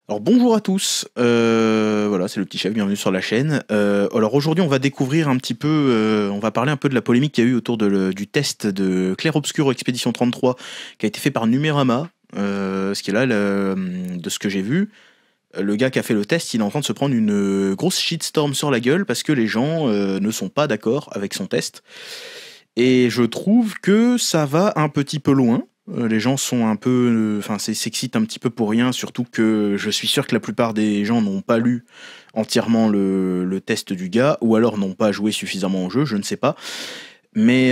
Alors bonjour à tous, voilà c'est le petit chef, bienvenue sur la chaîne. Alors aujourd'hui on va découvrir un petit peu, on va parler un peu de la polémique qu'il y a eu autour du test de Clair Obscur Expédition 33 qui a été fait par Numérama. Ce qui est là, de ce que j'ai vu, le gars qui a fait le test, il est en train de se prendre une grosse shitstorm sur la gueule parce que les gens ne sont pas d'accord avec son test. Et je trouve que ça va un petit peu loin. Les gens sont un peu, enfin, s'excitent un petit peu pour rien, surtout que je suis sûr que la plupart des gens n'ont pas lu entièrement le test du gars, ou alors n'ont pas joué suffisamment au jeu, je ne sais pas. Mais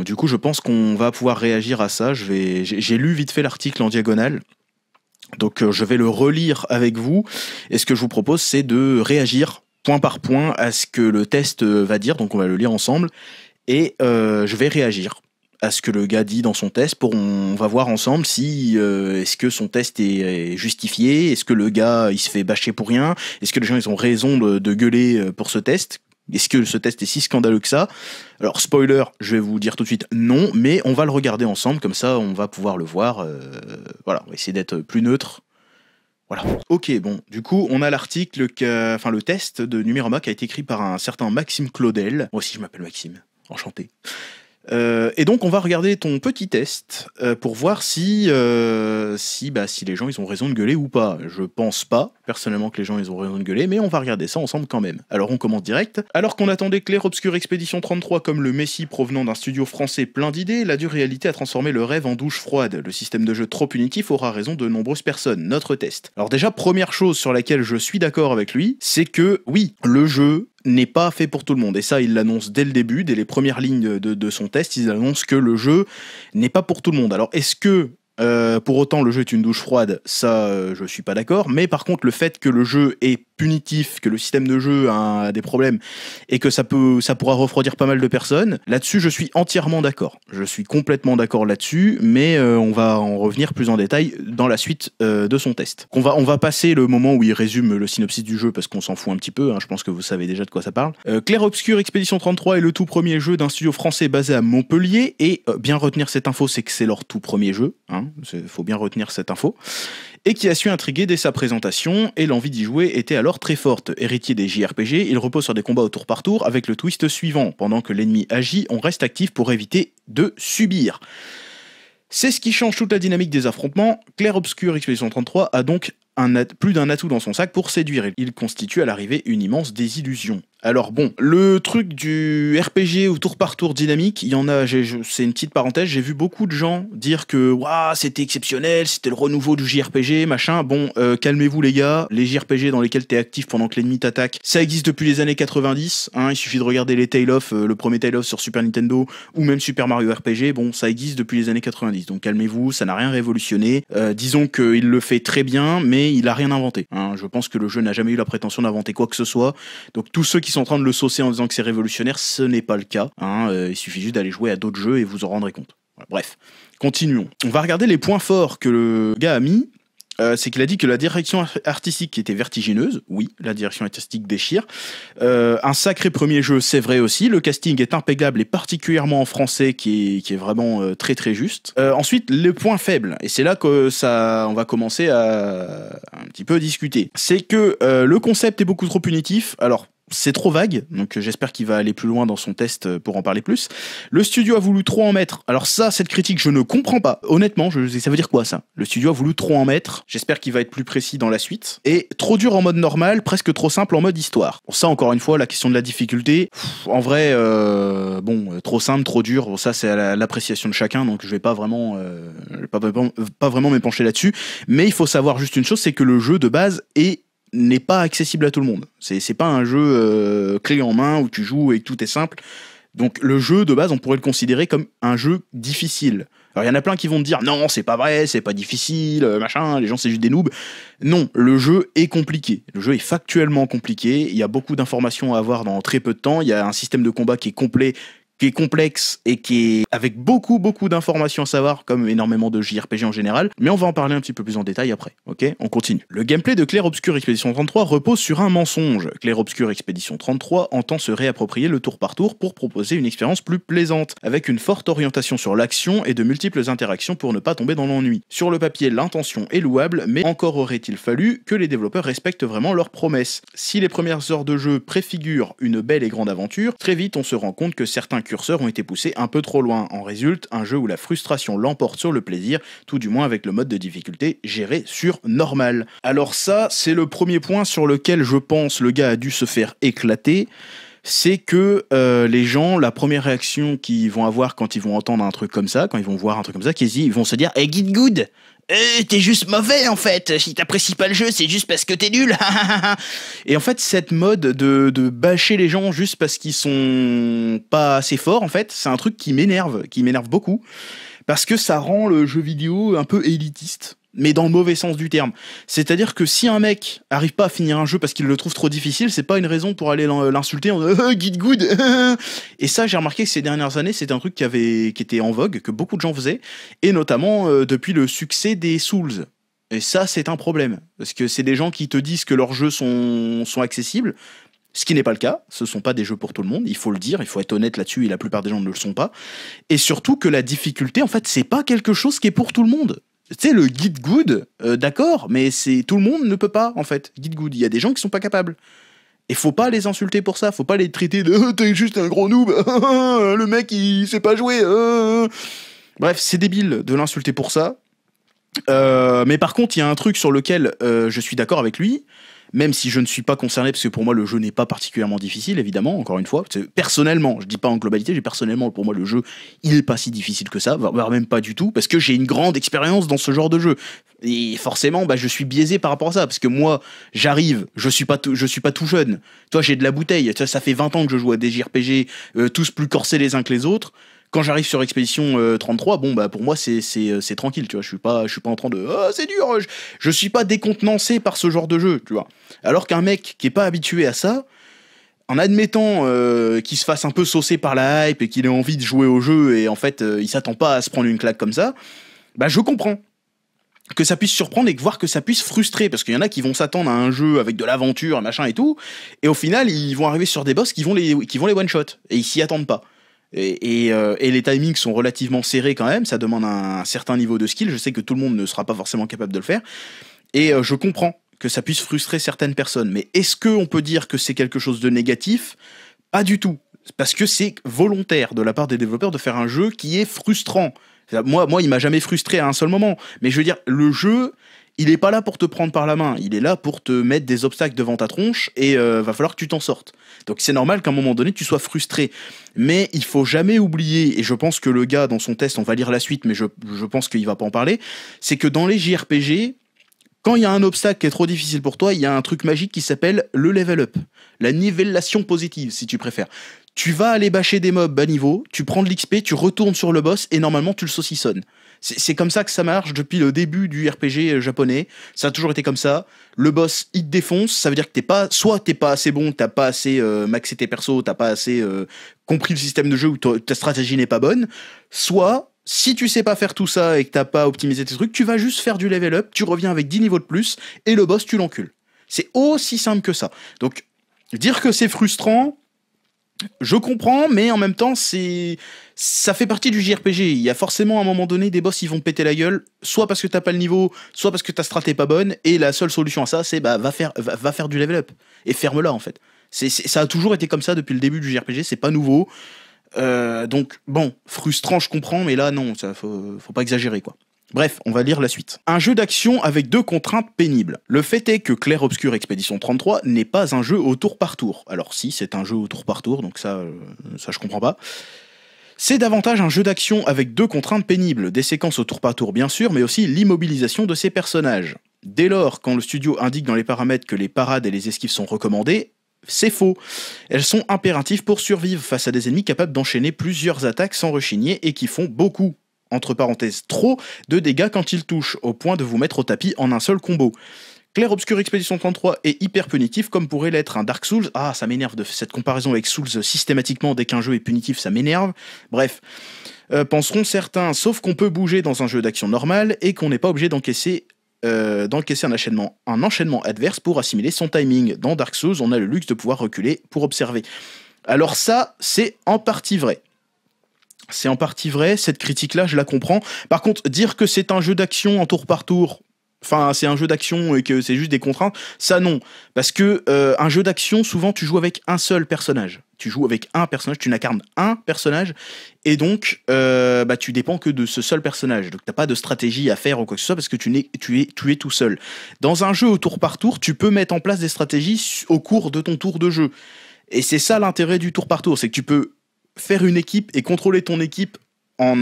du coup, je pense qu'on va pouvoir réagir à ça. J'ai lu vite fait l'article en diagonale, donc je vais le relire avec vous. Et ce que je vous propose, c'est de réagir point par point à ce que le test va dire. Donc on va le lire ensemble. Et je vais réagir à ce que le gars dit dans son test. On va voir ensemble si est-ce que son test est justifié, est-ce que le gars il se fait bâcher pour rien, est-ce que les gens ils ont raison de gueuler pour ce test, est-ce que ce test est si scandaleux que ça. Alors spoiler, je vais vous dire tout de suite non, mais on va le regarder ensemble, comme ça on va pouvoir le voir. Voilà, on va essayer d'être plus neutre. Voilà. Ok, bon, du coup, on a l'article, enfin le test de Numérama qui a été écrit par un certain Maxime Claudel. Moi aussi, je m'appelle Maxime. Enchanté. Et donc on va regarder ton petit test pour voir si les gens ils ont raison de gueuler ou pas. Je pense pas personnellement que les gens ils ont raison de gueuler, mais on va regarder ça ensemble quand même. Alors on commence direct. Alors qu'on attendait Clair Obscur Expédition 33 comme le messie provenant d'un studio français plein d'idées, la dure réalité a transformé le rêve en douche froide. Le système de jeu trop punitif aura raison de nombreuses personnes. Notre test. Alors déjà, première chose sur laquelle je suis d'accord avec lui, c'est que oui, le jeu n'est pas fait pour tout le monde. Et ça, il l'annonce dès le début, dès les premières lignes de son test, il annonce que le jeu n'est pas pour tout le monde. Alors, est-ce que pour autant le jeu est une douche froide? Ça, je suis pas d'accord. Mais par contre, le fait que le jeu est punitif, que le système de jeu a des problèmes et que ça pourra refroidir pas mal de personnes, là-dessus, je suis entièrement d'accord. Je suis complètement d'accord là-dessus, mais on va en revenir plus en détail dans la suite de son test. On va passer le moment où il résume le synopsis du jeu parce qu'on s'en fout un petit peu, hein, je pense que vous savez déjà de quoi ça parle. Clair Obscur Expédition 33 est le tout premier jeu d'un studio français basé à Montpellier, et bien retenir cette info, c'est que c'est leur tout premier jeu, hein, faut bien retenir cette info, et qui a su intriguer dès sa présentation, et l'envie d'y jouer était alors très forte. Héritier des JRPG, il repose sur des combats au tour par tour avec le twist suivant: pendant que l'ennemi agit, on reste actif pour éviter de subir. C'est ce qui change toute la dynamique des affrontements. Clair Obscur Expédition 33 a donc plus d'un atout dans son sac pour séduire. Il constitue à l'arrivée une immense désillusion. Alors bon, le truc du RPG au tour par tour dynamique, il y en a, c'est une petite parenthèse, j'ai vu beaucoup de gens dire que waouh, c'était exceptionnel, c'était le renouveau du JRPG, machin. Bon, calmez-vous les gars, les JRPG dans lesquels t'es actif pendant que l'ennemi t'attaque, ça existe depuis les années 90, hein, il suffit de regarder les Tale of, le premier Tale of sur Super Nintendo, ou même Super Mario RPG, bon, ça existe depuis les années 90, donc calmez-vous, ça n'a rien révolutionné. Disons qu'il le fait très bien, mais il a rien inventé, hein. Je pense que le jeu n'a jamais eu la prétention d'inventer quoi que ce soit, donc tous ceux qui sont en train de le saucer en disant que c'est révolutionnaire, ce n'est pas le cas, hein. Il suffit juste d'aller jouer à d'autres jeux et vous en rendrez compte. Voilà, bref, continuons. On va regarder les points forts que le gars a mis. C'est qu'il a dit que la direction artistique était vertigineuse. Oui, la direction artistique déchire. Un sacré premier jeu, c'est vrai aussi. Le casting est impeccable, et particulièrement en français, qui est vraiment très très juste. Ensuite, les points faibles, et c'est là que on va commencer à un petit peu discuter. C'est que le concept est beaucoup trop punitif. Alors, c'est trop vague, donc j'espère qu'il va aller plus loin dans son test pour en parler plus. Le studio a voulu trop en mettre. Alors ça, cette critique, je ne comprends pas. Honnêtement, ça veut dire quoi ça? Le studio a voulu trop en mettre. J'espère qu'il va être plus précis dans la suite. Et trop dur en mode normal, presque trop simple en mode histoire. Bon, ça, encore une fois, la question de la difficulté. En vrai, trop simple, trop dur, bon, ça c'est à l'appréciation de chacun, donc je vais pas vraiment m'épancher là-dessus. Mais il faut savoir juste une chose, c'est que le jeu de base n'est pas accessible à tout le monde. C'est pas un jeu clé en main où tu joues et que tout est simple. Donc le jeu de base, on pourrait le considérer comme un jeu difficile. Alors il y en a plein qui vont te dire non, c'est pas vrai, c'est pas difficile, machin, les gens c'est juste des noobs. Non, le jeu est compliqué. Le jeu est factuellement compliqué. Il y a beaucoup d'informations à avoir dans très peu de temps. Il y a un système de combat qui est complet, qui est complexe et qui est avec beaucoup d'informations à savoir, comme énormément de JRPG en général, mais on va en parler un petit peu plus en détail après, ok? On continue. Le gameplay de Clair Obscur Expédition 33 repose sur un mensonge. Clair Obscur Expédition 33 entend se réapproprier le tour par tour pour proposer une expérience plus plaisante, avec une forte orientation sur l'action et de multiples interactions pour ne pas tomber dans l'ennui. Sur le papier, l'intention est louable, mais encore aurait-il fallu que les développeurs respectent vraiment leurs promesses. Si les premières heures de jeu préfigurent une belle et grande aventure, très vite on se rend compte que certains curseurs ont été poussés un peu trop loin. En résulte un jeu où la frustration l'emporte sur le plaisir, tout du moins avec le mode de difficulté géré sur normal. Alors ça, c'est le premier point sur lequel je pense le gars a dû se faire éclater. C'est que les gens, la première réaction qu'ils vont avoir quand ils vont entendre un truc comme ça, quand ils vont voir un truc comme ça, ils vont se dire « Hey, Git Good, t'es juste mauvais en fait, si t'apprécies pas le jeu, c'est juste parce que t'es nul. » Et en fait, cette mode de bâcher les gens juste parce qu'ils sont pas assez forts, en fait, c'est un truc qui m'énerve beaucoup, parce que ça rend le jeu vidéo un peu élitiste. Mais dans le mauvais sens du terme. C'est-à-dire que si un mec arrive pas à finir un jeu parce qu'il le trouve trop difficile, c'est pas une raison pour aller l'insulter en Git Good. Et ça, j'ai remarqué que ces dernières années, c'était un truc qui était en vogue, que beaucoup de gens faisaient, et notamment depuis le succès des Souls. Et ça, c'est un problème. Parce que c'est des gens qui te disent que leurs jeux sont accessibles, ce qui n'est pas le cas. Ce sont pas des jeux pour tout le monde, il faut le dire, il faut être honnête là-dessus, et la plupart des gens ne le sont pas. Et surtout que la difficulté, en fait, c'est pas quelque chose qui est pour tout le monde. Tu sais, le Git Good, d'accord, mais tout le monde ne peut pas, en fait, Git Good. Il y a des gens qui sont pas capables. Et faut pas les insulter pour ça, faut pas les traiter de t'es juste un gros noob, le mec il sait pas jouer. Bref, c'est débile de l'insulter pour ça. Mais par contre, il y a un truc sur lequel je suis d'accord avec lui, même si je ne suis pas concerné, parce que pour moi le jeu n'est pas particulièrement difficile, évidemment, encore une fois. Personnellement, je dis pas en globalité, personnellement, pour moi le jeu, il est pas si difficile que ça, voire même pas du tout, parce que j'ai une grande expérience dans ce genre de jeu. Et forcément, je suis biaisé par rapport à ça, parce que moi, j'arrive, je suis pas tout jeune. Toi, j'ai de la bouteille, ça fait 20 ans que je joue à des JRPG, tous plus corsés les uns que les autres. Quand j'arrive sur Expédition 33, pour moi c'est tranquille, tu vois, je suis pas en train de c'est dur, je suis pas décontenancé par ce genre de jeu, tu vois. Alors qu'un mec qui est pas habitué à ça, en admettant qu'il se fasse un peu saucer par la hype et qu'il ait envie de jouer au jeu et en fait il s'attend pas à se prendre une claque comme ça, je comprends que ça puisse surprendre et voir que ça puisse frustrer, parce qu'il y en a qui vont s'attendre à un jeu avec de l'aventure, machin et tout, et au final ils vont arriver sur des boss qui vont les one shot et ils s'y attendent pas. Et les timings sont relativement serrés quand même, ça demande un certain niveau de skill, je sais que tout le monde ne sera pas forcément capable de le faire, et je comprends que ça puisse frustrer certaines personnes, mais est-ce qu'on peut dire que c'est quelque chose de négatif ? Pas du tout, parce que c'est volontaire de la part des développeurs de faire un jeu qui est frustrant. Moi il m'a jamais frustré à un seul moment, mais je veux dire, le jeu, il est pas là pour te prendre par la main, il est là pour te mettre des obstacles devant ta tronche et va falloir que tu t'en sortes. Donc c'est normal qu'à un moment donné tu sois frustré. Mais il faut jamais oublier, et je pense que le gars dans son test, on va lire la suite, mais je pense qu'il va pas en parler, c'est que dans les JRPG, quand il y a un obstacle qui est trop difficile pour toi, il y a un truc magique qui s'appelle le level up. La nivellation positive, si tu préfères. Tu vas aller bâcher des mobs bas niveau, tu prends de l'XP, tu retournes sur le boss et normalement tu le saucissonnes. C'est comme ça que ça marche depuis le début du RPG japonais. Ça a toujours été comme ça. Le boss, il te défonce. Ça veut dire que soit t'es pas assez bon, t'as pas assez maxé tes persos, t'as pas assez compris le système de jeu ou ta stratégie n'est pas bonne. Soit, si tu sais pas faire tout ça et que t'as pas optimisé tes trucs, tu vas juste faire du level up, tu reviens avec 10 niveaux de plus et le boss, tu l'encules. C'est aussi simple que ça. Donc, dire que c'est frustrant, je comprends, mais en même temps, ça fait partie du JRPG. Il y a forcément à un moment donné des boss, ils vont péter la gueule, soit parce que t'as pas le niveau, soit parce que ta strat est pas bonne, et la seule solution à ça, c'est va faire du level up et ferme-la en fait. Ça a toujours été comme ça depuis le début du JRPG, c'est pas nouveau. Donc bon, frustrant, je comprends, mais là non, faut pas exagérer quoi. Bref, on va lire la suite. Un jeu d'action avec 2 contraintes pénibles. Le fait est que Clair Obscur Expédition 33 n'est pas un jeu au tour par tour. Alors si, c'est un jeu au tour par tour, donc ça je comprends pas. C'est davantage un jeu d'action avec 2 contraintes pénibles, des séquences au tour par tour bien sûr, mais aussi l'immobilisation de ses personnages. Dès lors, quand le studio indique dans les paramètres que les parades et les esquives sont recommandées, c'est faux. Elles sont impératives pour survivre face à des ennemis capables d'enchaîner plusieurs attaques sans rechigner et qui font beaucoup, entre parenthèses trop, de dégâts quand ils touchent, au point de vous mettre au tapis en un seul combo. Clair Obscur Expedition 33 est hyper punitif, comme pourrait l'être un Dark Souls. Ah, ça m'énerve de cette comparaison avec Souls systématiquement, dès qu'un jeu est punitif, ça m'énerve. Bref, penseront certains, sauf qu'on peut bouger dans un jeu d'action normal et qu'on n'est pas obligé d'encaisser un enchaînement adverse pour assimiler son timing. Dans Dark Souls, on a le luxe de pouvoir reculer pour observer. Alors ça, c'est en partie vrai. C'est en partie vrai, cette critique-là, je la comprends. Par contre, dire que c'est un jeu d'action en tour par tour, enfin, c'est un jeu d'action et que c'est juste des contraintes, ça non. Parce que un jeu d'action, souvent, tu joues avec un seul personnage. Tu joues avec un personnage, tu n'incarnes un personnage, et donc tu dépends que de ce seul personnage. Donc t'as pas de stratégie à faire ou quoi que ce soit parce que tu es tout seul. Dans un jeu au tour par tour, tu peux mettre en place des stratégies au cours de ton tour de jeu. Et c'est ça l'intérêt du tour par tour, c'est que tu peux faire une équipe et contrôler ton équipe en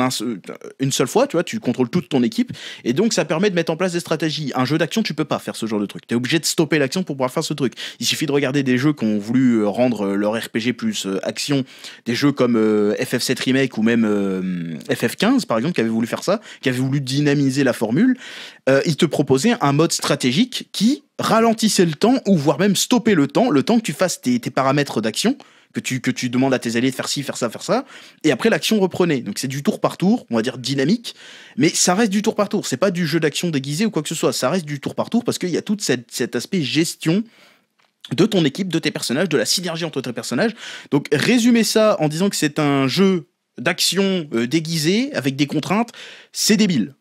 une seule fois, tu vois, tu contrôles toute ton équipe, et donc ça permet de mettre en place des stratégies. Un jeu d'action, tu peux pas faire ce genre de truc. T'es obligé de stopper l'action pour pouvoir faire ce truc. Il suffit de regarder des jeux qui ont voulu rendre leur RPG plus action, des jeux comme FF7 Remake ou même FF15 par exemple, qui avaient voulu faire ça, qui avaient voulu dynamiser la formule. Ils te proposaient un mode stratégique qui ralentissait le temps, ou voire même stopper le temps que tu fasses tes paramètres d'action, que tu demandes à tes alliés de faire ci, faire ça, et après l'action reprenait. Donc c'est du tour par tour, on va dire dynamique, mais ça reste du tour par tour, c'est pas du jeu d'action déguisé ou quoi que ce soit, ça reste du tour par tour parce qu'il y a tout cet aspect gestion de ton équipe, de tes personnages, de la synergie entre tes personnages. Donc résumer ça en disant que c'est un jeu d'action déguisé avec des contraintes, c'est débile.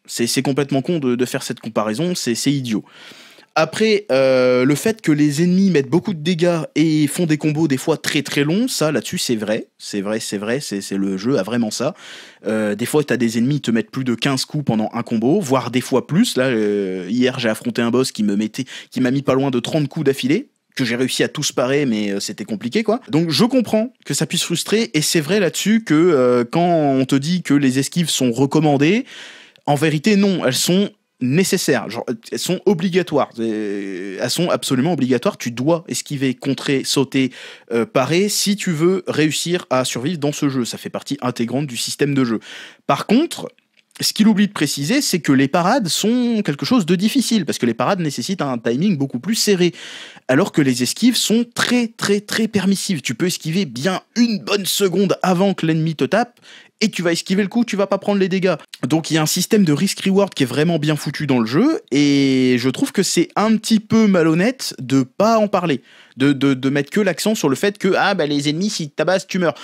C'est complètement con de faire cette comparaison, c'est idiot. Après, le fait que les ennemis mettent beaucoup de dégâts et font des combos des fois très très longs, ça là-dessus c'est vrai, le jeu a vraiment ça. Des fois t'as des ennemis qui te mettent plus de 15 coups pendant un combo, voire des fois plus. Là, hier j'ai affronté un boss qui m'a mis pas loin de 30 coups d'affilée, que j'ai réussi à tous parer, mais c'était compliqué quoi. Donc je comprends que ça puisse frustrer, et c'est vrai là-dessus que quand on te dit que les esquives sont recommandées, en vérité non, elles sont nécessaires, genre elles sont obligatoires, elles sont absolument obligatoires. Tu dois esquiver, contrer, sauter, parer si tu veux réussir à survivre dans ce jeu. Ça fait partie intégrante du système de jeu. Par contre, ce qu'il oublie de préciser, c'est que les parades sont quelque chose de difficile, parce que les parades nécessitent un timing beaucoup plus serré, alors que les esquives sont très très très permissives. Tu peux esquiver bien une bonne seconde avant que l'ennemi te tape, et tu vas esquiver le coup, tu vas pas prendre les dégâts. Donc il y a un système de risk-reward qui est vraiment bien foutu dans le jeu, et je trouve que c'est un petit peu malhonnête de pas en parler, de mettre que l'accent sur le fait que les ennemis, s'ils te tabassent, tu meurs.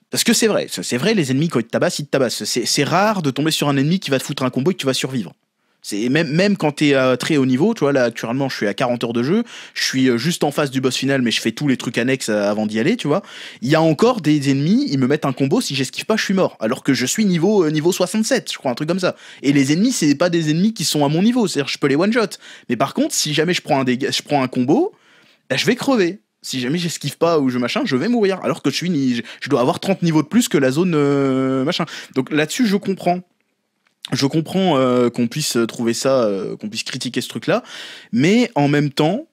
Parce que c'est vrai, les ennemis, quand ils te tabassent, C'est rare de tomber sur un ennemi qui va te foutre un combo et que tu vas survivre. C'est même quand t'es très haut niveau, tu vois, là actuellement je suis à 40 heures de jeu, je suis juste en face du boss final, mais je fais tous les trucs annexes avant d'y aller, tu vois. Il y a encore des ennemis, ils me mettent un combo, si j'esquive pas, je suis mort. Alors que je suis niveau 67, je crois, un truc comme ça. Et les ennemis, c'est pas des ennemis qui sont à mon niveau, c'est-à-dire je peux les one-shot. Mais par contre, si jamais je prends un combo, je vais crever. Si jamais j'esquive pas ou je vais mourir. Alors que je dois avoir 30 niveaux de plus que la zone machin. Donc là-dessus, je comprends. Qu'on puisse trouver ça, qu'on puisse critiquer ce truc-là, mais en même temps,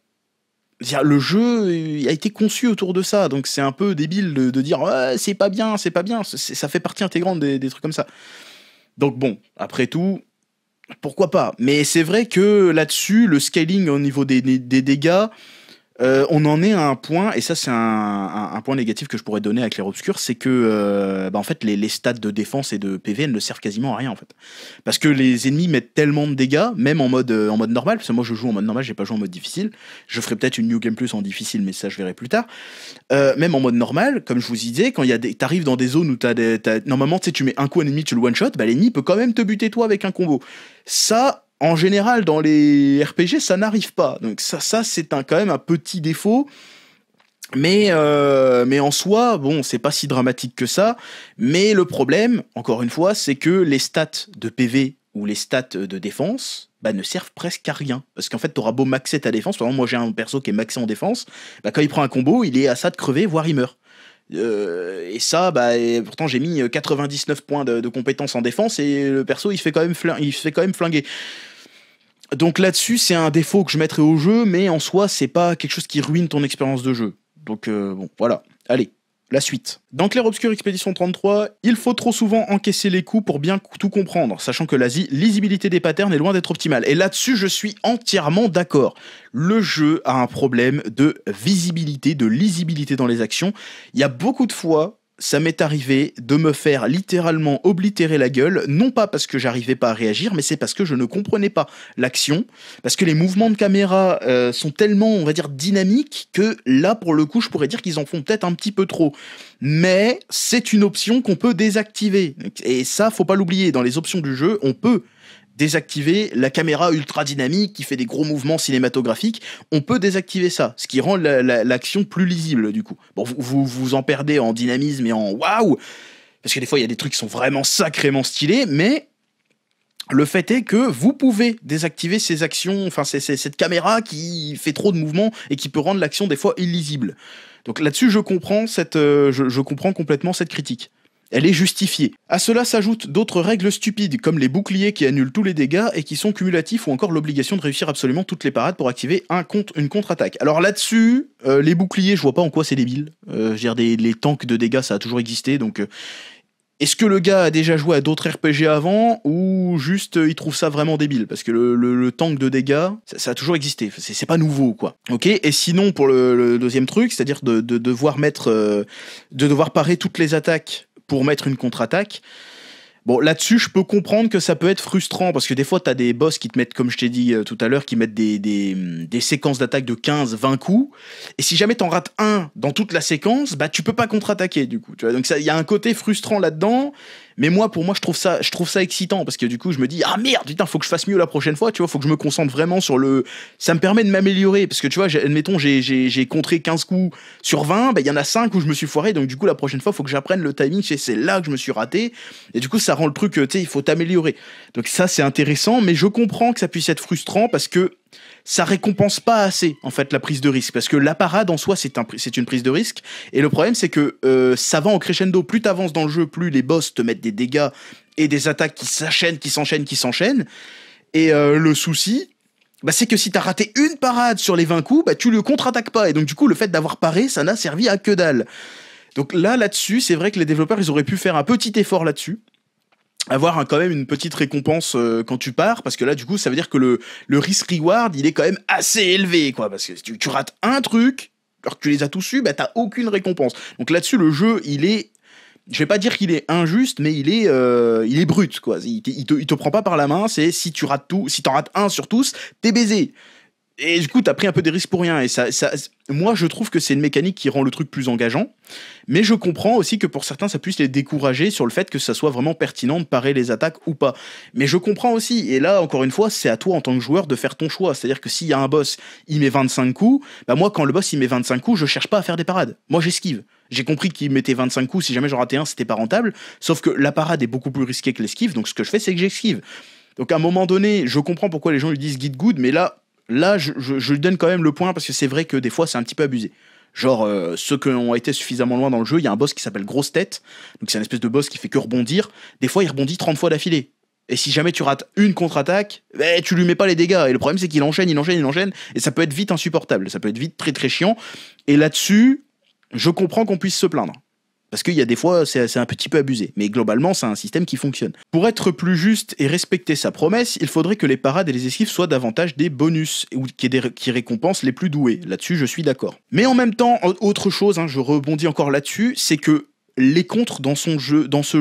le jeu a été conçu autour de ça, donc c'est un peu débile de dire c'est pas bien, ça fait partie intégrante des trucs comme ça. Donc bon, après tout, pourquoi pas. Mais c'est vrai que là-dessus, le scaling au niveau des dégâts, on en est à un point, et ça c'est un point négatif que je pourrais donner à Clair Obscur, c'est que en fait les stats de défense et de PV ne servent quasiment à rien en fait, parce que les ennemis mettent tellement de dégâts, même en mode normal, parce que moi je joue en mode normal, j'ai pas joué en mode difficile, je ferai peut-être une New Game Plus en difficile, mais ça je verrai plus tard. Même en mode normal, comme je vous disais, quand t'arrives dans des zones où normalement tu mets un coup à un ennemi, tu le one shot, l'ennemi peut quand même te buter toi avec un combo. Ça, en général, dans les RPG, ça n'arrive pas. Donc ça c'est quand même un petit défaut. Mais en soi, bon, c'est pas si dramatique que ça. Mais le problème, encore une fois, c'est que les stats de PV ou les stats de défense ne servent presque à rien. Parce qu'en fait, t'auras beau maxer ta défense. Par exemple, moi j'ai un perso qui est maxé en défense. Quand il prend un combo, il est à ça de crever, voire il meurt. Et ça, pourtant j'ai mis 99 points de compétences en défense, et le perso il se fait quand même flinguer. Donc là-dessus, c'est un défaut que je mettrais au jeu, mais en soi, c'est pas quelque chose qui ruine ton expérience de jeu. Donc bon, voilà. Allez, La suite. Dans Clair Obscur Expédition 33, il faut trop souvent encaisser les coups pour bien tout comprendre, sachant que la lisibilité des patterns est loin d'être optimale. Et là-dessus, je suis entièrement d'accord. Le jeu a un problème de visibilité, de lisibilité dans les actions. Il y a beaucoup de fois, ça m'est arrivé de me faire littéralement oblitérer la gueule, non pas parce que j'arrivais pas à réagir, mais c'est parce que je ne comprenais pas l'action, parce que les mouvements de caméra sont tellement, on va dire, dynamiques, que là, pour le coup, je pourrais dire qu'ils en font peut-être un petit peu trop. Mais c'est une option qu'on peut désactiver. Et ça, faut pas l'oublier, dans les options du jeu, on peut désactiver la caméra ultra dynamique qui fait des gros mouvements cinématographiques, on peut désactiver ça, ce qui rend l'action plus lisible du coup. Bon, vous en perdez en dynamisme et en waouh, parce que des fois il y a des trucs qui sont vraiment sacrément stylés, mais le fait est que vous pouvez désactiver ces actions, enfin cette caméra qui fait trop de mouvements et qui peut rendre l'action des fois illisible. Donc là-dessus je comprends je comprends complètement cette critique. Elle est justifiée. À cela s'ajoutent d'autres règles stupides, comme les boucliers qui annulent tous les dégâts et qui sont cumulatifs, ou encore l'obligation de réussir absolument toutes les parades pour activer une contre-attaque. Alors là-dessus, les boucliers, je vois pas en quoi c'est débile. Je veux dire, les tanks de dégâts, ça a toujours existé, donc... Est-ce que le gars a déjà joué à d'autres RPG avant, ou juste il trouve ça vraiment débile? Parce que le tank de dégâts, ça a toujours existé, c'est pas nouveau, quoi. Ok. Et sinon, pour le deuxième truc, c'est-à-dire de devoir parer toutes les attaques pour mettre une contre-attaque. Bon, là-dessus, je peux comprendre que ça peut être frustrant, parce que des fois, t'as des boss qui te mettent, comme je t'ai dit tout à l'heure, qui mettent des séquences d'attaque de 15-20 coups, et si jamais t'en rates un dans toute la séquence, bah tu peux pas contre-attaquer, du coup. Tu vois, donc il y a un côté frustrant là-dedans, mais pour moi, je trouve ça excitant, parce que du coup, je me dis, ah merde, putain, faut que je fasse mieux la prochaine fois, tu vois, faut que je me concentre vraiment sur ça me permet de m'améliorer, parce que tu vois, admettons, j'ai contré 15 coups sur 20, bah il y en a 5 où je me suis foiré, donc du coup, la prochaine fois, faut que j'apprenne le timing, c'est là que je me suis raté, et du coup, ça rend le truc, tu sais, il faut t'améliorer. Donc ça, c'est intéressant, mais je comprends que ça puisse être frustrant, parce que ça récompense pas assez, en fait, la prise de risque, parce que la parade en soi, c'est une prise de risque, et le problème, c'est que ça va en crescendo. Plus t'avances dans le jeu, plus les boss te mettent des dégâts et des attaques qui s'enchaînent, et le souci, bah, c'est que si t'as raté une parade sur les 20 coups, bah, tu le contre-attaques pas, et donc du coup, le fait d'avoir paré, ça n'a servi à que dalle. Donc là-dessus, c'est vrai que les développeurs, ils auraient pu faire un petit effort là-dessus, avoir quand même une petite récompense quand tu pars, parce que là du coup ça veut dire que le risk reward il est quand même assez élevé, quoi, parce que si tu rates un truc alors que tu les as tous eu, bah t'as aucune récompense. Donc là-dessus le jeu il est, je vais pas dire qu'il est injuste, mais il est brut, quoi. Il te prend pas par la main, c'est si t'en rates un sur tous, t'es baisé. Et du coup, t'as pris un peu des risques pour rien. Et moi, je trouve que c'est une mécanique qui rend le truc plus engageant. Mais je comprends aussi que pour certains, ça puisse les décourager sur le fait que ça soit vraiment pertinent de parer les attaques ou pas. Mais je comprends aussi. Et là, encore une fois, c'est à toi en tant que joueur de faire ton choix. C'est-à-dire que s'il y a un boss, il met 25 coups, bah moi, quand le boss il met 25 coups, je cherche pas à faire des parades. Moi, j'esquive. J'ai compris qu'il mettait 25 coups. Si jamais j'en ratais un, c'était pas rentable. Sauf que la parade est beaucoup plus risquée que l'esquive. Donc ce que je fais, c'est que j'esquive. Donc à un moment donné, je comprends pourquoi les gens lui disent Git Good, mais là, je lui donne quand même le point, parce que c'est vrai que des fois, c'est un petit peu abusé. Genre, ceux qui ont été suffisamment loin dans le jeu, il y a un boss qui s'appelle Grosse Tête, donc c'est une espèce de boss qui fait que rebondir. Des fois, il rebondit 30 fois d'affilée. Et si jamais tu rates une contre-attaque, bah, tu lui mets pas les dégâts. Et le problème, c'est qu'il enchaîne, et ça peut être vite insupportable. Ça peut être vite très très chiant. Et là-dessus, je comprends qu'on puisse se plaindre. Parce qu'il y a des fois, c'est un petit peu abusé. Mais globalement, c'est un système qui fonctionne. Pour être plus juste et respecter sa promesse, il faudrait que les parades et les esquives soient davantage des bonus, ou qui récompensent les plus doués. Là-dessus, je suis d'accord. Mais en même temps, autre chose, je rebondis encore là-dessus, c'est que les contres dans ce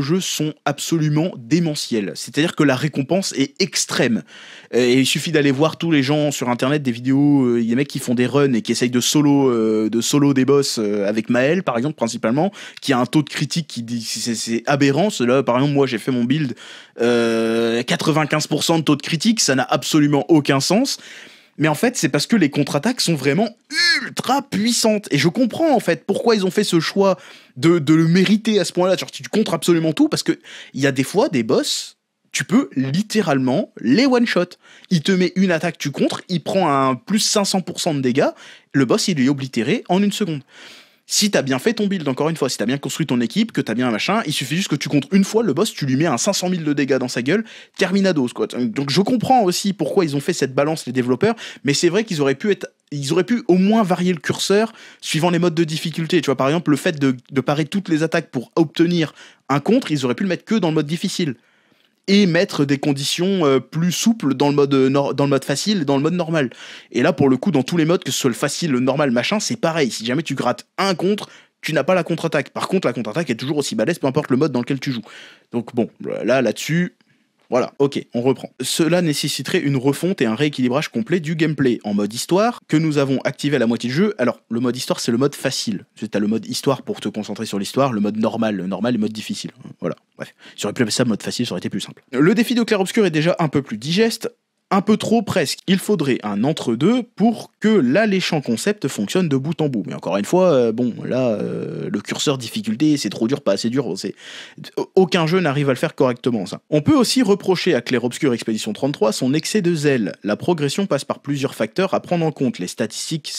jeu sont absolument démentiels. C'est-à-dire que la récompense est extrême. Et il suffit d'aller voir tous les gens sur internet, des vidéos, il y a des mecs qui font des runs et qui essayent de solo des boss avec Maël, par exemple, principalement, qui a un taux de critique qui dit c'est aberrant. Là, par exemple, moi j'ai fait mon build 95% de taux de critique, ça n'a absolument aucun sens. Mais en fait, c'est parce que les contre-attaques sont vraiment ultra puissantes. Et je comprends, en fait, pourquoi ils ont fait ce choix de le mériter à ce point-là. Genre, tu contres absolument tout, parce que il y a des fois, des boss, tu peux littéralement les one-shot. Il te met une attaque, tu contres, il prend un plus 500% de dégâts, le boss, il est oblitéré en une seconde. Si t'as bien fait ton build, encore une fois, si t'as bien construit ton équipe, que t'as bien un machin, il suffit juste que tu contres une fois le boss, tu lui mets un 500 000 de dégâts dans sa gueule, terminados, quoi. Donc je comprends aussi pourquoi ils ont fait cette balance, les développeurs, mais c'est vrai qu'ils auraient pu au moins varier le curseur suivant les modes de difficulté. Tu vois, par exemple, le fait de parer toutes les attaques pour obtenir un contre, ils auraient pu le mettre que dans le mode difficile. Et mettre des conditions plus souples dans le mode facile et dans le mode normal. Et là, pour le coup, dans tous les modes, que ce soit le facile, le normal, machin, c'est pareil. Si jamais tu grattes un contre, tu n'as pas la contre-attaque. Par contre, la contre-attaque est toujours aussi balèze, peu importe le mode dans lequel tu joues. Donc bon, là-dessus... Voilà, ok, on reprend. Cela nécessiterait une refonte et un rééquilibrage complet du gameplay en mode histoire que nous avons activé à la moitié du jeu. Alors, le mode histoire, c'est le mode facile. T'as le mode histoire pour te concentrer sur l'histoire, le mode normal, le normal et le mode difficile. Voilà, bref. Si j'aurais pu appeler ça mode facile, ça aurait été plus simple. Le défi de Clair Obscur est déjà un peu plus digeste. Un peu trop presque. Il faudrait un entre-deux pour que l'alléchant concept fonctionne de bout en bout. Mais encore une fois, le curseur difficulté, c'est trop dur, pas assez dur. Aucun jeu n'arrive à le faire correctement, ça. On peut aussi reprocher à Clair Obscur Expédition 33 son excès de zèle. La progression passe par plusieurs facteurs à prendre en compte. Les statistiques,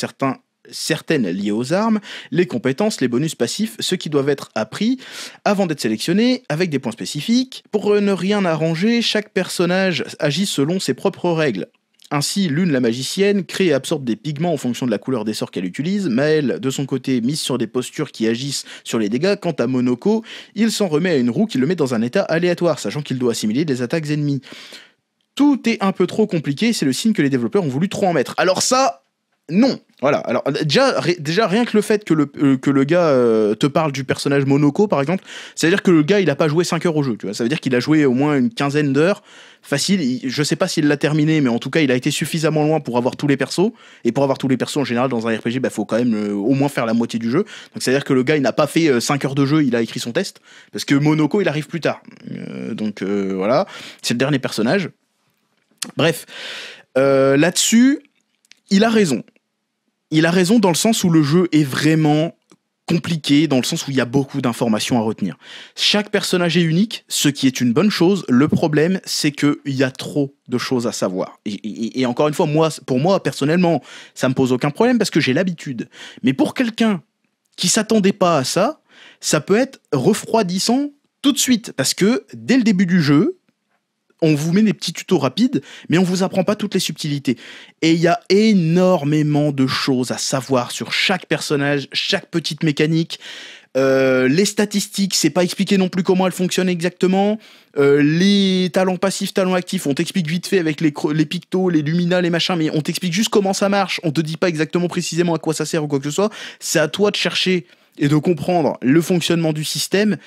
certaines liées aux armes, les compétences, les bonus passifs, ceux qui doivent être appris avant d'être sélectionnés, avec des points spécifiques. Pour ne rien arranger, chaque personnage agit selon ses propres règles. Ainsi, Lune, la magicienne, crée et absorbe des pigments en fonction de la couleur des sorts qu'elle utilise. Maël, de son côté, mise sur des postures qui agissent sur les dégâts. Quant à Monoko, il s'en remet à une roue qui le met dans un état aléatoire, sachant qu'il doit assimiler des attaques ennemies. Tout est un peu trop compliqué, c'est le signe que les développeurs ont voulu trop en mettre. Alors ça... Non, voilà. Alors déjà rien que le fait que le gars te parle du personnage Monoko par exemple, ça veut dire que le gars il a pas joué 5 heures au jeu, tu vois. Ça veut dire qu'il a joué au moins une quinzaine d'heures, facile. Je sais pas s'il l'a terminé, mais en tout cas il a été suffisamment loin pour avoir tous les persos. Et pour avoir tous les persos en général dans un RPG, faut quand même au moins faire la moitié du jeu. Donc ça veut dire que le gars il n'a pas fait 5 heures de jeu, il a écrit son test. Parce que Monoko il arrive plus tard. Voilà, c'est le dernier personnage. Bref, là-dessus, il a raison. Il a raison dans le sens où le jeu est vraiment compliqué, dans le sens où il y a beaucoup d'informations à retenir. Chaque personnage est unique, ce qui est une bonne chose. Le problème, c'est qu'il y a trop de choses à savoir. Et encore une fois, pour moi, personnellement, ça me pose aucun problème parce que j'ai l'habitude. Mais pour quelqu'un qui s'attendait pas à ça, ça peut être refroidissant tout de suite. Parce que dès le début du jeu, on vous met des petits tutos rapides, mais on vous apprend pas toutes les subtilités. Et il y a énormément de choses à savoir sur chaque personnage, chaque petite mécanique. Les statistiques, c'est pas expliqué non plus comment elles fonctionnent exactement. Les talents passifs, talents actifs, on t'explique vite fait avec les pictos, les luminas, les machins, mais on t'explique juste comment ça marche. On te dit pas exactement précisément à quoi ça sert ou quoi que ce soit. C'est à toi de chercher et de comprendre le fonctionnement du système.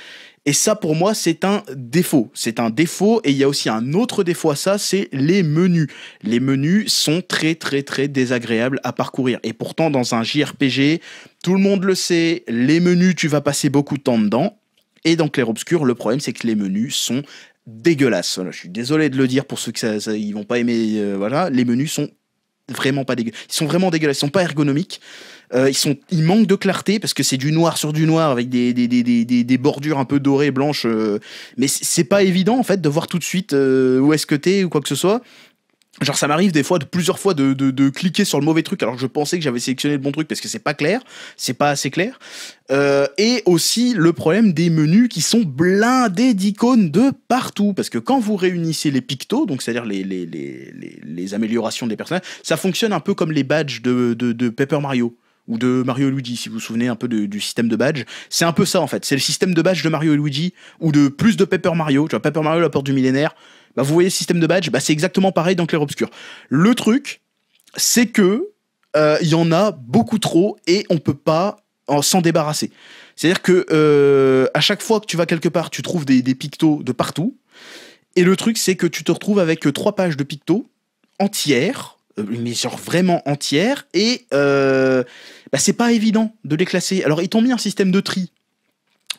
Et ça, pour moi, c'est un défaut. C'est un défaut. Et il y a aussi un autre défaut à ça, c'est les menus. Les menus sont très, très, très désagréables à parcourir. Et pourtant, dans un JRPG, tout le monde le sait, les menus, tu vas passer beaucoup de temps dedans. Et dans Clair Obscur, le problème, c'est que les menus sont dégueulasses. Voilà, je suis désolé de le dire pour ceux qui ils vont pas aimer. Les menus sont vraiment pas dégueulasses. Ils sont vraiment dégueulasses. Ils sont pas ergonomiques. Ils manquent de clarté parce que c'est du noir sur du noir avec des bordures un peu dorées, blanches. Mais c'est pas évident en fait de voir tout de suite où est-ce que t'es ou quoi que ce soit. Genre ça m'arrive plusieurs fois de cliquer sur le mauvais truc alors que je pensais que j'avais sélectionné le bon truc parce que c'est pas clair, c'est pas assez clair. Et aussi le problème des menus qui sont blindés d'icônes de partout parce que quand vous réunissez les pictos, donc c'est-à-dire les améliorations des personnages, ça fonctionne un peu comme les badges de Paper Mario ou de Mario et Luigi, si vous vous souvenez un peu du système de badge. C'est un peu ça en fait, c'est le système de badge de Mario et Luigi ou de plus de Paper Mario. Tu vois, Paper Mario, la porte du millénaire. Vous voyez le système de badge, c'est exactement pareil dans Clair Obscur. Le truc, c'est que il y en a beaucoup trop et on peut pas s'en débarrasser. C'est-à-dire que à chaque fois que tu vas quelque part, tu trouves des pictos de partout. Et le truc, c'est que tu te retrouves avec 3 pages de pictos entières, mais genre vraiment entières, et c'est pas évident de les classer. Alors ils t'ont mis un système de tri.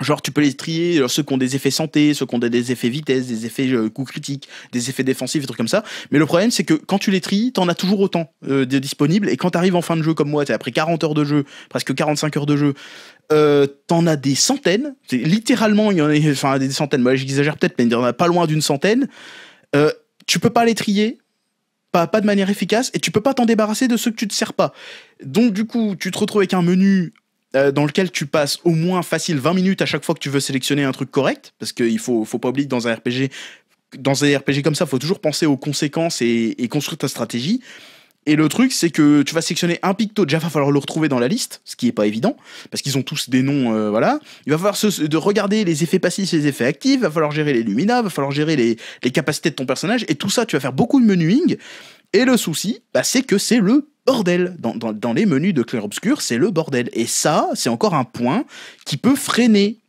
Genre tu peux les trier, ceux qui ont des effets santé, ceux qui ont des effets vitesse, des effets coup critique, des effets défensifs, des trucs comme ça. Mais le problème c'est que quand tu les tries, t'en as toujours autant de disponibles. Et quand t'arrives en fin de jeu comme moi, après 40 heures de jeu, presque 45 heures de jeu, t'en as des centaines. Littéralement, il y en a des centaines. Moi j'exagère peut-être, mais il y en a pas loin d'une centaine. Tu peux pas les trier. Pas de manière efficace. Et tu peux pas t'en débarrasser de ceux que tu te sers pas. Donc du coup, tu te retrouves avec un menu dans lequel tu passes au moins facile 20 minutes à chaque fois que tu veux sélectionner un truc correct, parce qu'il faut pas oublier que dans un RPG comme ça, il faut toujours penser aux conséquences et construire ta stratégie. Et le truc, c'est que tu vas sélectionner un picto, déjà il va falloir le retrouver dans la liste, ce qui est pas évident, parce qu'ils ont tous des noms, voilà. Il va falloir de regarder les effets passifs et les effets actifs, il va falloir gérer les lumina, il va falloir gérer les capacités de ton personnage, et tout ça, tu vas faire beaucoup de menuing. Et le souci, bah, c'est que c'est le bordel. Dans les menus de clair-obscur, c'est le bordel. Et ça, c'est encore un point qui peut freiner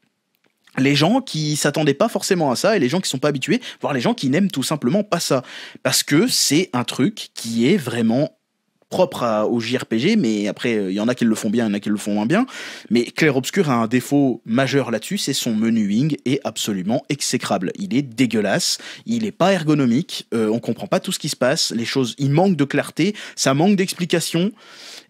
les gens qui s'attendaient pas forcément à ça et les gens qui sont pas habitués, voire les gens qui n'aiment tout simplement pas ça. Parce que c'est un truc qui est vraiment propre au JRPG, mais après, il y en a qui le font bien, il y en a qui le font moins bien. Mais Clair-Obscur a un défaut majeur là-dessus, c'est son menuing est absolument exécrable. Il est dégueulasse, il est pas ergonomique, on comprend pas tout ce qui se passe, les choses, il manque de clarté, ça manque d'explication,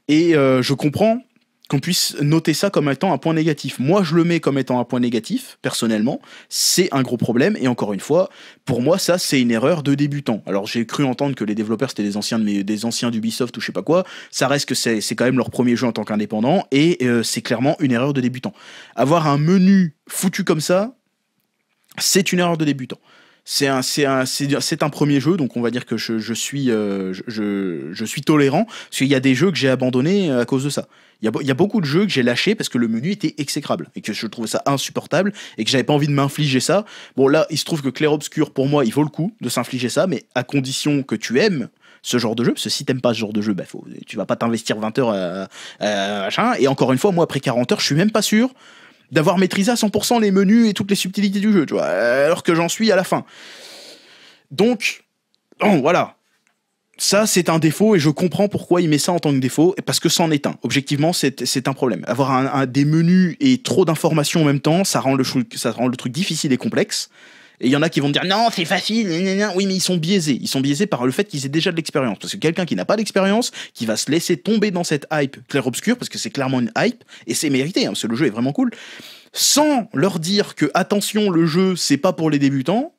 et je comprends qu'on puisse noter ça comme étant un point négatif. Moi, je le mets comme étant un point négatif, personnellement. C'est un gros problème. Et encore une fois, pour moi, ça, c'est une erreur de débutant. Alors, j'ai cru entendre que les développeurs, c'était des anciens d'Ubisoft ou je sais pas quoi. Ça reste que c'est quand même leur premier jeu en tant qu'indépendant. Et c'est clairement une erreur de débutant. Avoir un menu foutu comme ça, c'est une erreur de débutant. C'est un premier jeu, donc on va dire que je suis tolérant, parce qu'il y a des jeux que j'ai abandonnés à cause de ça. Il y a beaucoup de jeux que j'ai lâchés parce que le menu était exécrable et que je trouvais ça insupportable et que j'avais pas envie de m'infliger ça. Bon, là, il se trouve que Clair-Obscur, pour moi, il vaut le coup de s'infliger ça, mais à condition que tu aimes ce genre de jeu, parce que si t'aimes pas ce genre de jeu, bah tu vas pas t'investir 20 heures à machin. Et encore une fois, moi, après 40 heures, je suis même pas sûr d'avoir maîtrisé à 100% les menus et toutes les subtilités du jeu, tu vois, alors que j'en suis à la fin. Donc, bon, voilà. Ça, c'est un défaut et je comprends pourquoi il met ça en tant que défaut, parce que c'en est un. Objectivement, c'est un problème. Avoir des menus et trop d'informations en même temps, ça rend le truc difficile et complexe. Et il y en a qui vont dire non, c'est facile, oui, mais ils sont biaisés. Ils sont biaisés par le fait qu'ils aient déjà de l'expérience. Parce que quelqu'un qui n'a pas d'expérience, qui va se laisser tomber dans cette hype clair-obscur, parce que c'est clairement une hype, et c'est mérité, hein, parce que le jeu est vraiment cool, sans leur dire que attention, le jeu, c'est pas pour les débutants,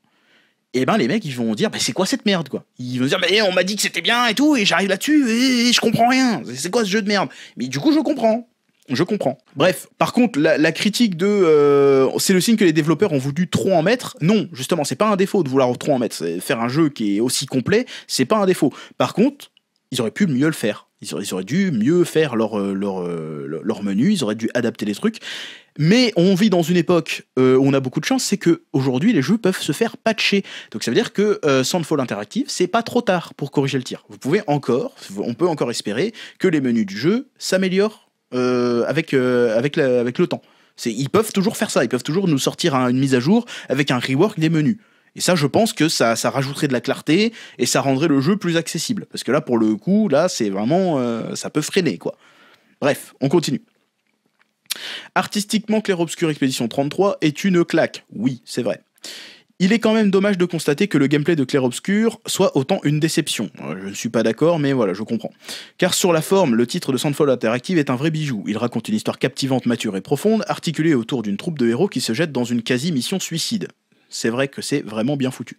et ben les mecs, ils vont dire, bah, c'est quoi cette merde, quoi. Ils vont dire, mais on m'a dit que c'était bien et tout, et j'arrive là-dessus, et je comprends rien. C'est quoi ce jeu de merde? Mais du coup, je comprends. Je comprends. Bref, par contre, la critique de c'est le signe que les développeurs ont voulu trop en mettre. Non, justement, c'est pas un défaut de vouloir trop en mettre. Faire un jeu qui est aussi complet, c'est pas un défaut. Par contre, ils auraient pu mieux le faire. Ils auraient dû mieux faire leur menu, ils auraient dû adapter les trucs. Mais on vit dans une époque où on a beaucoup de chance, c'est que aujourd'hui les jeux peuvent se faire patcher. Donc ça veut dire que Sandfall Interactive, c'est pas trop tard pour corriger le tir. On peut encore espérer que les menus du jeu s'améliorent avec le temps. Ils peuvent toujours faire ça, ils peuvent toujours nous sortir une mise à jour avec un rework des menus. Et ça, je pense que ça rajouterait de la clarté et ça rendrait le jeu plus accessible. Parce que là, pour le coup, là, c'est vraiment... ça peut freiner, quoi. Bref, on continue. Artistiquement, Clair-Obscur Expédition 33 est une claque. Oui, c'est vrai. Il est quand même dommage de constater que le gameplay de Clair-Obscur soit autant une déception. Je ne suis pas d'accord, mais voilà, je comprends. Car sur la forme, le titre de Sandfall Interactive est un vrai bijou. Il raconte une histoire captivante, mature et profonde, articulée autour d'une troupe de héros qui se jette dans une quasi-mission suicide. C'est vrai que c'est vraiment bien foutu.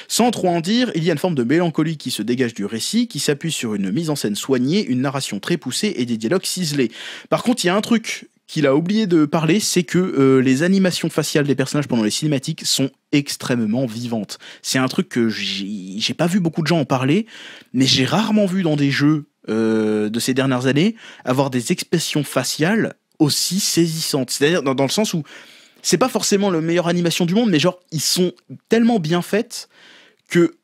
Sans trop en dire, il y a une forme de mélancolie qui se dégage du récit, qui s'appuie sur une mise en scène soignée, une narration très poussée et des dialogues ciselés. Par contre, il y a un truc qu'il a oublié de parler, c'est que les animations faciales des personnages pendant les cinématiques sont extrêmement vivantes. C'est un truc que j'ai pas vu beaucoup de gens en parler, mais j'ai rarement vu dans des jeux de ces dernières années avoir des expressions faciales aussi saisissantes. C'est-à-dire dans le sens où c'est pas forcément la meilleure animation du monde, mais genre, ils sont tellement bien faites que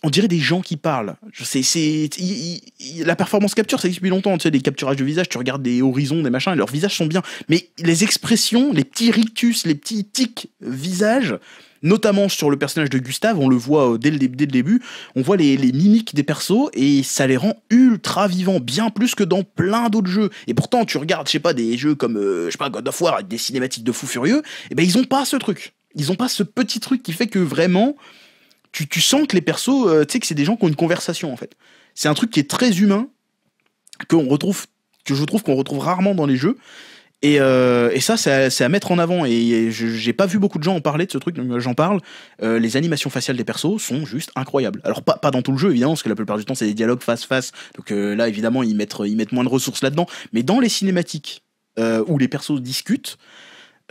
on dirait des gens qui parlent. La performance capture, ça existe depuis longtemps. Tu sais, des capturages de visage, tu regardes des horizons, des machins, et leurs visages sont bien. Mais les expressions, les petits rictus, les petits tics visage, notamment sur le personnage de Gustave, on le voit dès le début, on voit les mimiques des persos, et ça les rend ultra vivants, bien plus que dans plein d'autres jeux. Et pourtant, tu regardes, je sais pas, des jeux comme, God of War, avec des cinématiques de fous furieux, et ben ils ont pas ce truc. Ils ont pas ce petit truc qui fait que vraiment... Tu sens que les persos, tu sais que c'est des gens qui ont une conversation, en fait. C'est un truc qui est très humain, que je trouve qu'on retrouve rarement dans les jeux. Et ça, c'est à mettre en avant. Et j'ai pas vu beaucoup de gens en parler de ce truc, donc j'en parle. Les animations faciales des persos sont juste incroyables. Alors, pas dans tout le jeu, évidemment, parce que la plupart du temps, c'est des dialogues face-face. Donc là, évidemment, ils mettent moins de ressources là-dedans. Mais dans les cinématiques, où les persos discutent,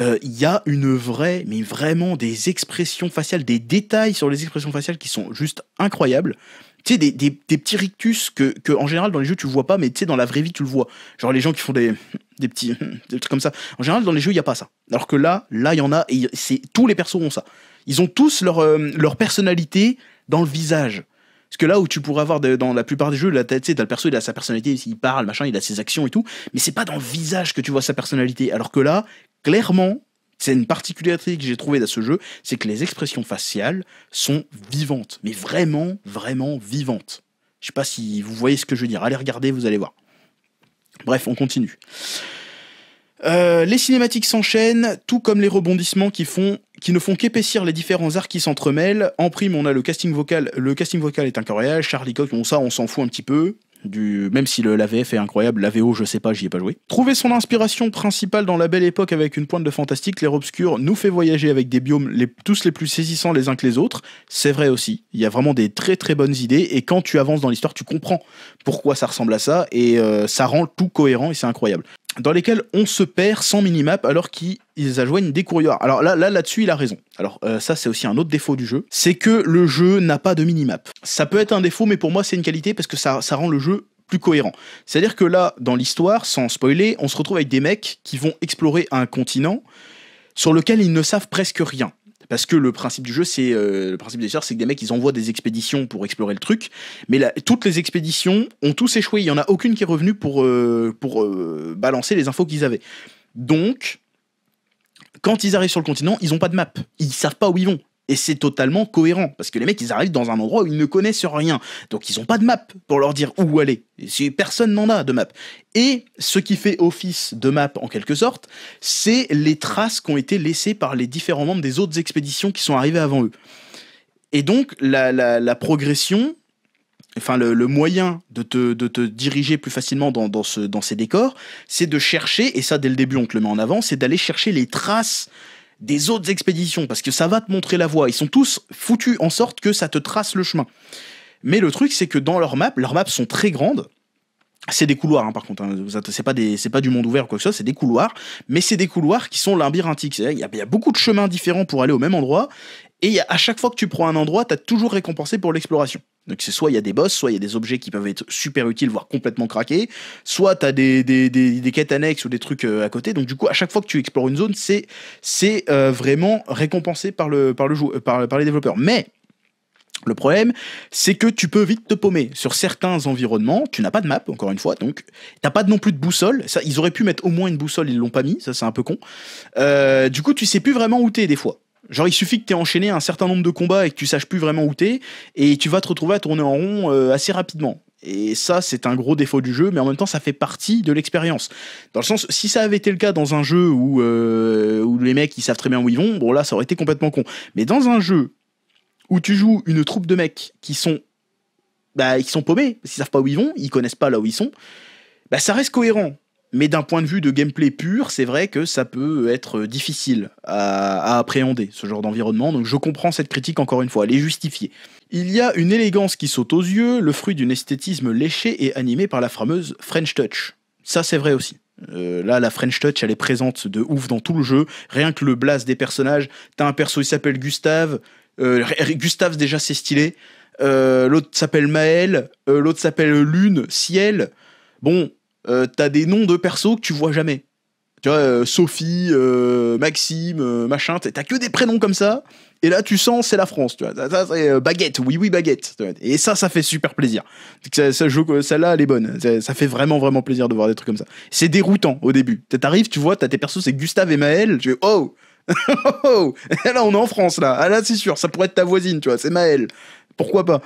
il y a une vraie, mais vraiment des expressions faciales, des détails sur les expressions faciales qui sont juste incroyables. Tu sais, des petits rictus que en général dans les jeux tu vois pas, mais tu sais, dans la vraie vie tu le vois. Genre les gens qui font des petits des trucs comme ça. En général dans les jeux il y a pas ça. Alors que là il y en a, et tous les persos ont ça. Ils ont tous leur personnalité dans le visage. Parce que là où tu pourrais avoir dans la plupart des jeux, là, tu sais, t'as le perso, il a sa personnalité, il parle, machin, il a ses actions et tout, mais c'est pas dans le visage que tu vois sa personnalité. Alors que là, clairement, c'est une particularité que j'ai trouvée dans ce jeu, c'est que les expressions faciales sont vivantes, mais vraiment, vraiment vivantes. Je sais pas si vous voyez ce que je veux dire. Allez regarder, vous allez voir. Bref, on continue. Les cinématiques s'enchaînent, tout comme les rebondissements qui ne font qu'épaissir les différents arcs qui s'entremêlent. En prime, on a le casting vocal. Le casting vocal est incroyable. Charlie Cox, bon ça, on s'en fout un petit peu. Même si la VF est incroyable, la VO, je sais pas, j'y ai pas joué. Trouver son inspiration principale dans la belle époque avec une pointe de fantastique, Clair Obscur nous fait voyager avec des biomes tous les plus saisissants les uns que les autres. C'est vrai aussi. Il y a vraiment des très très bonnes idées, et quand tu avances dans l'histoire, tu comprends pourquoi ça ressemble à ça, et ça rend tout cohérent, et c'est incroyable. Dans lesquels on se perd sans minimap alors qu'ils adjoignent des couloirs. Alors là-dessus, il a raison. Alors ça, c'est aussi un autre défaut du jeu, c'est que le jeu n'a pas de minimap. Ça peut être un défaut, mais pour moi, c'est une qualité parce que ça rend le jeu plus cohérent. C'est-à-dire que là, dans l'histoire, sans spoiler, on se retrouve avec des mecs qui vont explorer un continent sur lequel ils ne savent presque rien. Parce que le principe du jeu, le principe des histoires, c'est que des mecs, ils envoient des expéditions pour explorer le truc, mais toutes les expéditions ont tous échoué. Il y en a aucune qui est revenue pour balancer les infos qu'ils avaient. Donc, quand ils arrivent sur le continent, ils ont pas de map. Ils savent pas où ils vont. Et c'est totalement cohérent, parce que les mecs, ils arrivent dans un endroit où ils ne connaissent rien. Donc ils ont pas de map pour leur dire où aller. Personne n'en a de map. Et ce qui fait office de map, en quelque sorte, c'est les traces qui ont été laissées par les différents membres des autres expéditions qui sont arrivés avant eux. Et donc, la progression, enfin le moyen de te diriger plus facilement dans ces décors, c'est de chercher, et ça dès le début on te le met en avant, c'est d'aller chercher les traces des autres expéditions, parce que ça va te montrer la voie. Ils sont tous foutus en sorte que ça te trace le chemin. Mais le truc, c'est que dans leurs maps sont très grandes. C'est des couloirs, hein, par contre. Hein. C'est pas du monde ouvert ou quoi que ce soit, c'est des couloirs. Mais c'est des couloirs qui sont labyrinthiques. Il y a beaucoup de chemins différents pour aller au même endroit. Et à chaque fois que tu prends un endroit, t'as toujours récompensé pour l'exploration. Donc c'est soit il y a des boss, soit il y a des objets qui peuvent être super utiles, voire complètement craqués, soit t'as des quêtes annexes ou des trucs à côté. Donc du coup, à chaque fois que tu explores une zone, c'est vraiment récompensé par les développeurs. Mais le problème, c'est que tu peux vite te paumer. Sur certains environnements, tu n'as pas de map, encore une fois, donc t'as pas non plus de boussole. Ça, ils auraient pu mettre au moins une boussole, ils l'ont pas mis, ça c'est un peu con. Du coup, tu sais plus vraiment où t'es des fois. Genre, il suffit que t'aies enchaîné un certain nombre de combats et que tu saches plus vraiment où t'es, et tu vas te retrouver à tourner en rond assez rapidement. Et ça, c'est un gros défaut du jeu, mais en même temps, ça fait partie de l'expérience. Dans le sens, si ça avait été le cas dans un jeu où les mecs, ils savent très bien où ils vont, bon là, ça aurait été complètement con. Mais dans un jeu où tu joues une troupe de mecs qui sont paumés, parce qu'ils savent pas où ils vont, ils connaissent pas là où ils sont, bah ça reste cohérent. Mais d'un point de vue de gameplay pur, c'est vrai que ça peut être difficile à appréhender, ce genre d'environnement. Donc je comprends cette critique, encore une fois, elle est justifiée. Il y a une élégance qui saute aux yeux, le fruit d'un esthétisme léché et animé par la fameuse French Touch. Ça, c'est vrai aussi. Là, la French Touch, elle est présente de ouf dans tout le jeu. Rien que le blaze des personnages. T'as un perso, il s'appelle Gustave. Gustave, déjà, c'est stylé. L'autre s'appelle Maël. L'autre s'appelle Lune, Ciel. Bon... t'as des noms de persos que tu vois jamais. Tu vois, Sophie, Maxime, machin, t'as que des prénoms comme ça, et là tu sens c'est la France, tu vois. Ça c'est Baguette, oui Baguette. Et ça fait super plaisir. Celle-là elle est bonne. Ça fait vraiment vraiment plaisir de voir des trucs comme ça. C'est déroutant au début. T'arrives, tu vois, t'as tes persos, c'est Gustave et Maël, tu fais oh oh, là on est en France là. Ah là c'est sûr, ça pourrait être ta voisine, tu vois, c'est Maël. Pourquoi pas?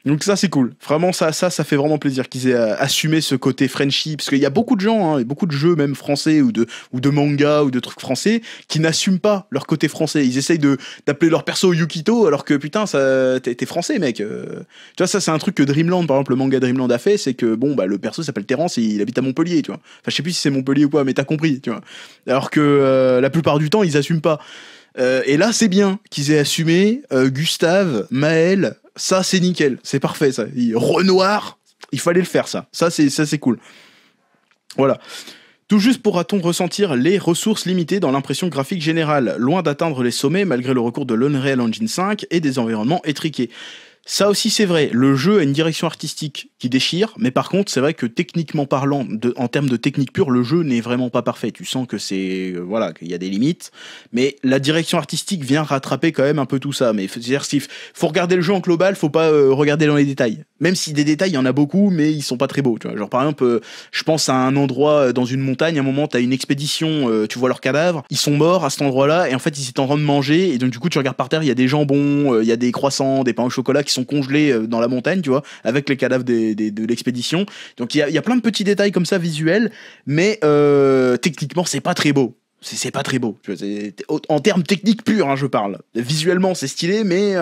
Donc ça c'est cool, vraiment ça fait vraiment plaisir qu'ils aient assumé ce côté Frenchy, parce qu'il y a beaucoup de gens, hein, beaucoup de jeux même français ou de mangas ou de trucs français qui n'assument pas leur côté français. Ils essayent d'appeler leur perso Yukito alors que putain t'es français mec. Tu vois, ça c'est un truc que Dreamland, par exemple le manga Dreamland a fait, c'est que bon bah le perso s'appelle Terence et il habite à Montpellier, tu vois. Enfin je sais plus si c'est Montpellier ou pas, mais t'as compris, tu vois. Alors que la plupart du temps ils assument pas. Et là c'est bien qu'ils aient assumé Gustave, Maël. Ça c'est nickel, c'est parfait ça. Renoir, il fallait le faire ça. Ça c'est cool. Voilà. Tout juste pourra-t-on ressentir les ressources limitées dans l'impression graphique générale, loin d'atteindre les sommets malgré le recours de l'Unreal Engine 5 et des environnements étriqués. Ça aussi c'est vrai, le jeu a une direction artistique qui déchire, mais par contre c'est vrai que techniquement parlant, en termes de technique pure, le jeu n'est vraiment pas parfait. Tu sens que c'est voilà, qu'il y a des limites, mais la direction artistique vient rattraper quand même un peu tout ça. Mais c'est-à-dire qu'il faut regarder le jeu en global, faut pas regarder dans les détails. Même si des détails il y en a beaucoup, mais ils sont pas très beaux. Tu vois. Genre par exemple, je pense à un endroit dans une montagne, à un moment t'as une expédition, tu vois leurs cadavres, ils sont morts à cet endroit-là, et en fait ils étaient en train de manger, et donc du coup tu regardes par terre, il y a des jambons, il y a des croissants, des pains au chocolat qui sont congelés dans la montagne, tu vois, avec les cadavres de l'expédition. Donc il y a plein de petits détails comme ça visuels, mais techniquement c'est pas très beau. C'est pas très beau. Tu vois, en termes techniques purs, hein, je parle. Visuellement, c'est stylé, mais